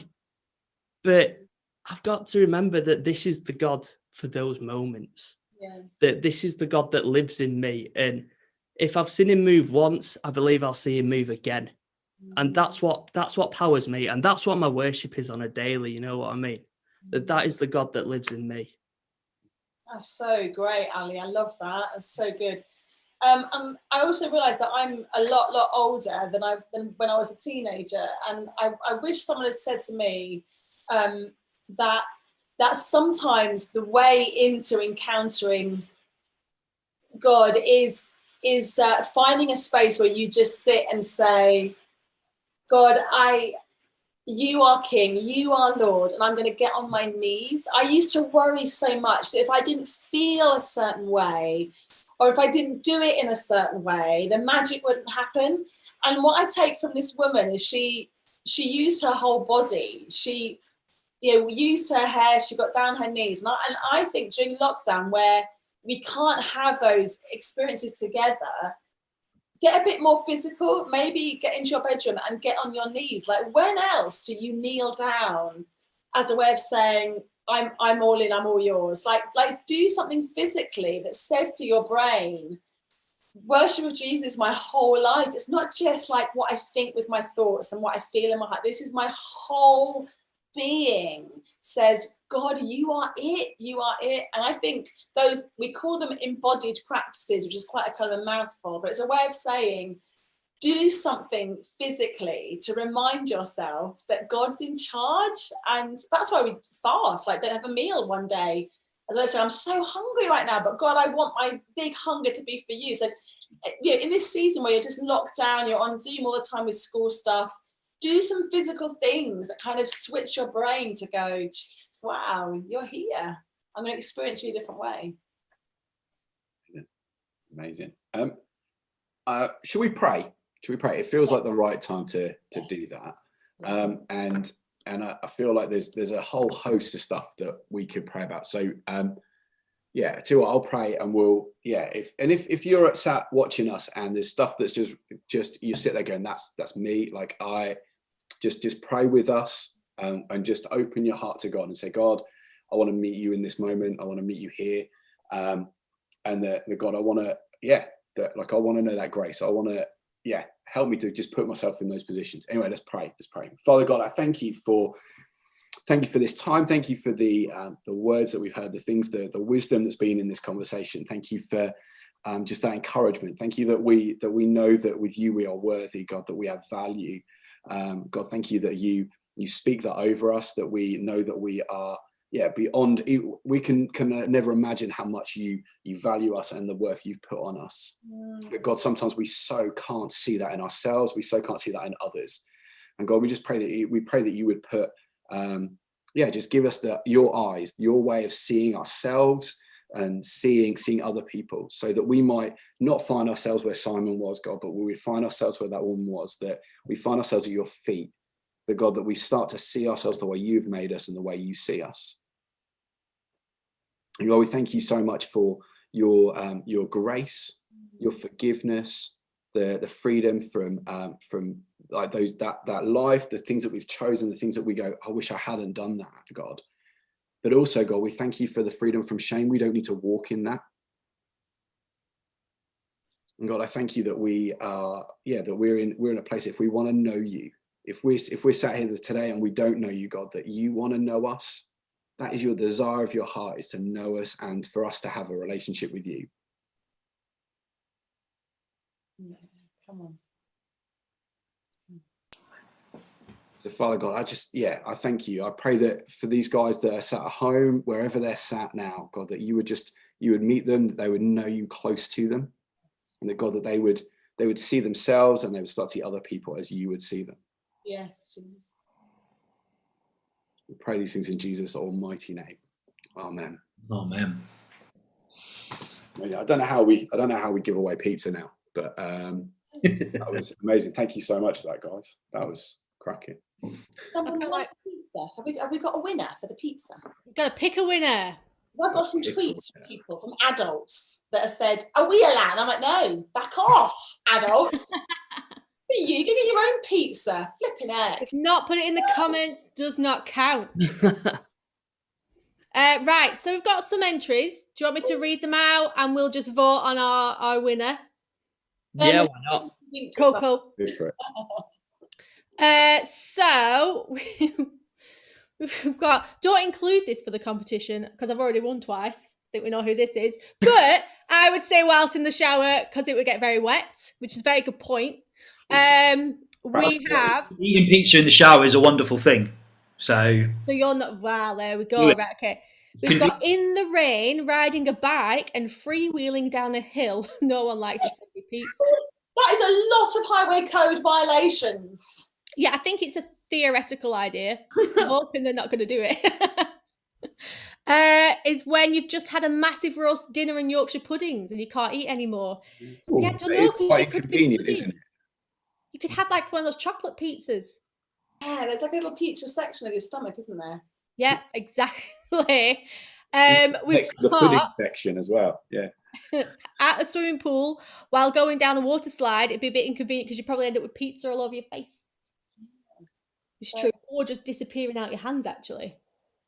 But I've got to remember that this is the God for those moments. Yeah. That this is the God that lives in me. And if I've seen him move once, I believe I'll see him move again. And that's what powers me. And that's what my worship is on a daily. You know what I mean? That is the God that lives in me. That's so great, Ali. I love that. That's so good. I also realised that I'm a lot older than when I was a teenager, and I wish someone had said to me that sometimes the way into encountering God is finding a space where you just sit and say, God, you are King, you are Lord, and I'm going to get on my knees. I used to worry so much that if I didn't feel a certain way, or if I didn't do it in a certain way, the magic wouldn't happen. And what I take from this woman is she used her whole body. She, used her hair. She got down her knees. And I think during lockdown, where we can't have those experiences together, get a bit more physical. Maybe get into your bedroom and get on your knees. Like, when else do you kneel down as a way of saying, I'm all in, I'm all yours? Like do something physically that says to your brain, worship of Jesus my whole life. It's not just like what I think with my thoughts and what I feel in my heart. This is my whole being says, God, you are it, you are it. And I think those, we call them embodied practices, which is quite a kind of a mouthful, but it's a way of saying, do something physically to remind yourself that God's in charge. And that's why we fast, like don't have a meal one day. As I say, I'm so hungry right now, but God, I want my big hunger to be for you. So, in this season where you're just locked down, you're on Zoom all the time with school stuff, do some physical things that kind of switch your brain to go, geez, wow, you're here. I'm going to experience you a different way. Amazing. Should we pray? It feels like the right time to do that. And I feel like there's a whole host of stuff that we could pray about. So too, I'll pray, and we'll if you're sat watching us and there's stuff that's just you sit there going, that's me. Like, I just pray with us, and just open your heart to God and say, God, I want to meet you in this moment. I want to meet you here, and that God, I want to I want to know that grace. I want to help me to just put myself in those positions. Anyway, let's pray. Father God, I thank you for this time. Thank you for the words that we've heard, the things, the wisdom that's been in this conversation. Thank you for just that encouragement. Thank you that we know that with you we are worthy, God, that we have value. God, thank you that you speak that over us, that we know that we are beyond. We can never imagine how much you value us and the worth you've put on us. But God, sometimes we so can't see that in ourselves. We so can't see that in others. And God, we just pray that you would put just give us your eyes, your way of seeing ourselves and seeing other people, so that we might not find ourselves where Simon was, God, but we would find ourselves where that woman was, that we find ourselves at your feet. But God, that we start to see ourselves the way you've made us and the way you see us. And God, we thank you so much for your grace, your forgiveness, the freedom from like those that life, the things that we've chosen, the things that we go, I wish I hadn't done that, God. But also, God, we thank you for the freedom from shame. We don't need to walk in that. And God, I thank you that we are, that we're in a place, if we want to know you, if we're sat here today and we don't know you, God, that you want to know us. That is your desire of your heart, is to know us and for us to have a relationship with you. Yeah, come on. So Father God, I thank you. I pray that for these guys that are sat at home, wherever they're sat now, God, that you would meet them, that they would know you close to them, and that God, that they would see themselves and they would start to see other people as you would see them. Yes, Jesus. We pray these things in Jesus' almighty name. Amen. Amen. I don't know how we give away pizza now, but that was amazing. Thank you so much for that, guys. That was cracking. Someone like pizza. Have we got a winner for the pizza? We've got to pick a winner. I've got some tweets from people, from adults, that have said, "Are we allowed?" I'm like, no, back off, adults. You get your own pizza. Flipping heck. If not, put it in the comments. Does not count. Right, so we've got some entries. Do you want me to read them out and we'll just vote on our winner? Yeah, why not? Cool. Good for it. So we've got, don't include this for the competition because I've already won twice. I think we know who this is. But I would say whilst in the shower because it would get very wet, which is a very good point. We have... Eating pizza in the shower is a wonderful thing. So you're not... Wow, there we go. Right, okay. We've got in the rain, riding a bike and freewheeling down a hill. No one likes a silly pizza. That is a lot of highway code violations. Yeah, I think it's a theoretical idea. I'm hoping they're not going to do it. Is when you've just had a massive roast dinner and Yorkshire puddings and you can't eat anymore. Ooh, See, I don't that know. is quite convenient, isn't it? You could have like one of those chocolate pizzas. Yeah, there's like a little pizza section of your stomach, isn't there? Yeah, exactly. We've The pudding got section as well. Yeah. at a swimming pool while going down a water slide. It'd be a bit inconvenient because you probably end up with pizza all over your face. It's true. Or just disappearing out your hands, actually.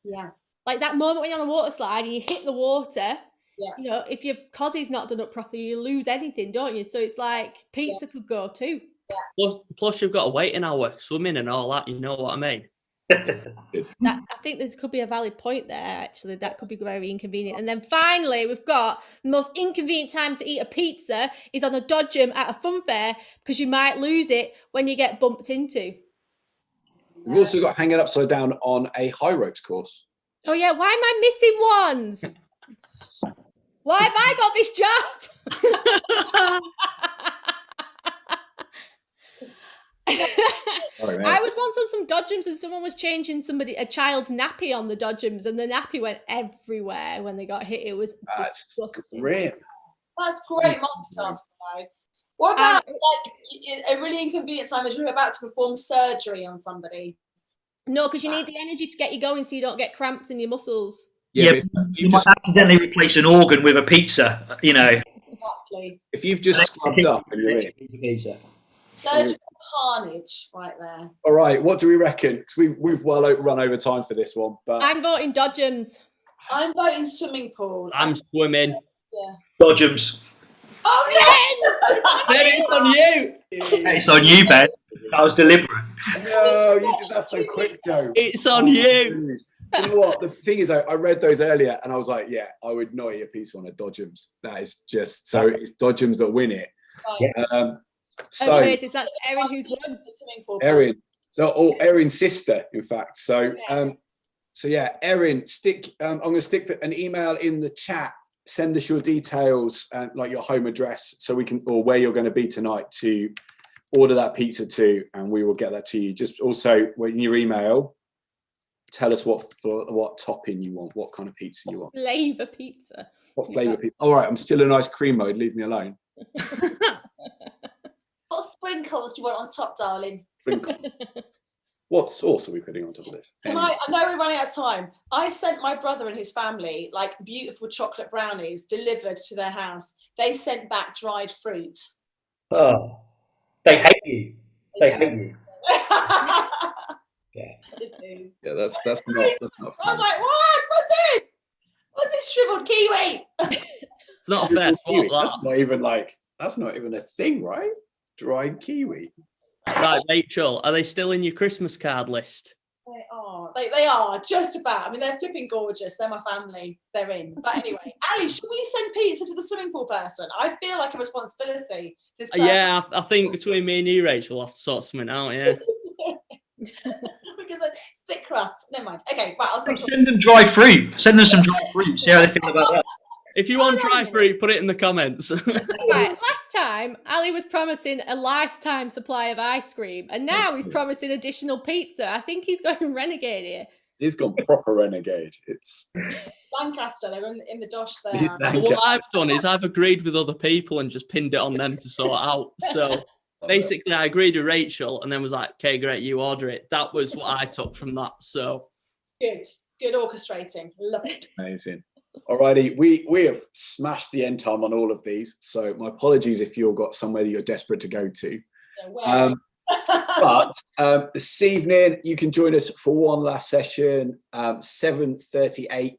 Yeah. Like that moment when you're on a water slide and you hit the water, Yeah. you know, if your cozzie's not done up properly, you lose anything, don't you? So it's like pizza could go too. Plus you've got to wait an hour swimming and all that, you know what I mean? I think this could be a valid point there, actually. That could be very inconvenient. And then finally, we've got the most inconvenient time to eat a pizza is on a dodgem at a fun fair because you might lose it when you get bumped into. We've also got hanging upside down on a high ropes course. Oh, yeah. Why am I missing ones? Why have I got this job? Sorry, I was once on some dodgems and someone was changing a child's nappy on the dodgems and the nappy went everywhere when they got hit. It was That's disgusting. grim. That's great multitasking though. What about like a really inconvenient time as you're about to perform surgery on somebody? No, because you need the energy to get you going so you don't get cramps in your muscles. Yeah, you might accidentally replace an organ with a pizza, you know. Exactly. If you've just scrubbed up and you're in. Pizza. Surgical carnage right there. All right, what do we reckon? Because we've well run over time for this one. But I'm voting dodgems. I'm voting swimming pool. I'm swimming. Yeah. Dodgems. Oh, Ben, it's on you. It's on you, Ben. That was deliberate. No, you did that so quick, Joe. It's on you. You know what? The thing is, I read those earlier and I was like, yeah, I would not eat a pizza on a dodgems. That is just, so it's dodgems that win it. Right. So, Anyways, it's Erin who's won. Erin. Or Erin's sister, in fact. So, so yeah, Erin, I'm going to stick an email in the chat. Send us your details, like your home address, so we can, or where you're going to be tonight to order that pizza to, and we will get that to you. Just also, when your email, tell us what topping you want, what kind of pizza you want. Flavour pizza. What flavour pizza? All right, I'm still in ice cream mode. Leave me alone. What sprinkles do you want on top, darling? Sprinkles. What sauce are we putting on top of this? I know we're running out of time. I sent my brother and his family like beautiful chocolate brownies delivered to their house. They sent back dried fruit. Oh, they hate you. They hate you. Yeah, that's not. That's not I was fun. like, what? What's this? What's this shriveled kiwi? It's not a fair Kiwi, swap, that's not even a thing, right? Dried kiwi. that. Right, Rachel, are they still in your Christmas card list? They are. They are just about. I mean, they're flipping gorgeous. They're my family. They're in. But anyway, Ali, should we send pizza to the swimming pool person? I feel like a responsibility. Yeah, I think between me and you, Rachel, we'll have to sort something out, yeah. Because it's thick crust. Never mind. Okay, right. I'll Send them dry fruit. Send them some dry fruit. See how they feel about that. If you want dry fruit, put it in the comments. Right, last time, Ali was promising a lifetime supply of ice cream, and now he's promising additional pizza. I think he's going renegade here. He's gone proper renegade. It's Lancaster. They're in the dosh there. What I've done is I've agreed with other people and just pinned it on them to sort out. So basically, I agreed with Rachel and then was like, okay, great, you order it. That was what I took from that. So Good orchestrating. Love it. amazing. Alrighty, we have smashed the end time on all of these, so my apologies if you've got somewhere that you're desperate to go to. But this evening you can join us for one last session, 7:38.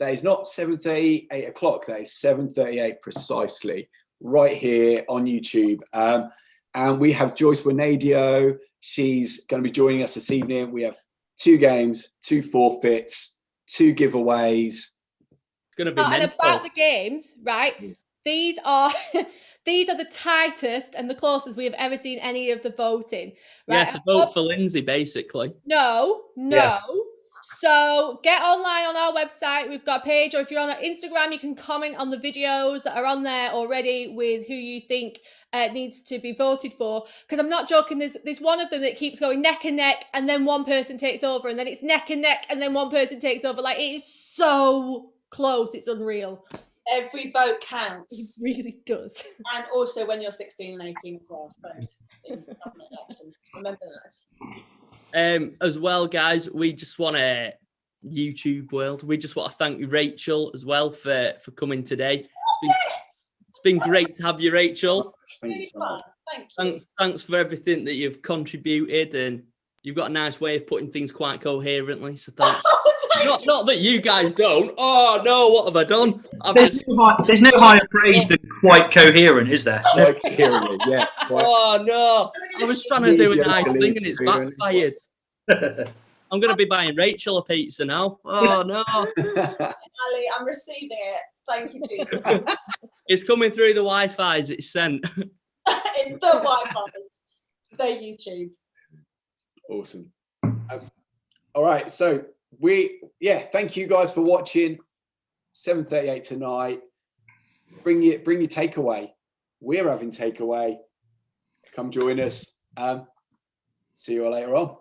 That is not 7:30, 8 o'clock. That is 7:38 precisely, right here on YouTube. And we have Joyce Wanadio. She's going to be joining us this evening. We have 2 games, 2 forfeits, 2 giveaways. It's going to be and mental. about the games, right? These are these are the tightest and the closest we have ever seen any of the voting. Right? Yes, vote for Lindsay, basically. No. Yeah. So get online on our website. We've got a page, or if you're on our Instagram, you can comment on the videos that are on there already with who you think needs to be voted for. Because I'm not joking, there's one of them that keeps going neck and neck, and then one person takes over, and then it's neck and neck, and then one person takes over. Like, it is so close, it's unreal. Every vote It counts. really does. And also when you're 16 and 18 as well to vote in government elections. Remember that. As well, guys, we just want to YouTube world. We just want to thank you, Rachel, as well for coming today. It's been great to have you, Rachel. Thank you so much. Thank you. Thanks for everything that you've contributed, and you've got a nice way of putting things quite coherently. So thanks. Not that you guys don't. Oh no, what have I done? There's no higher praise than quite coherent, is there? Quite coherently, yeah. Oh no, I was trying to do a nice thing and it's backfired. I'm going to be buying Rachel a pizza now. Oh no. Ali, I'm receiving it. Thank you, Jesus. It's coming through the Wi-Fi as it's sent. In the Wi-Fi. The YouTube. Awesome. All right, so thank you guys for watching. 7:38 tonight. Bring your takeaway. We're having takeaway. Come join us. See you all later on.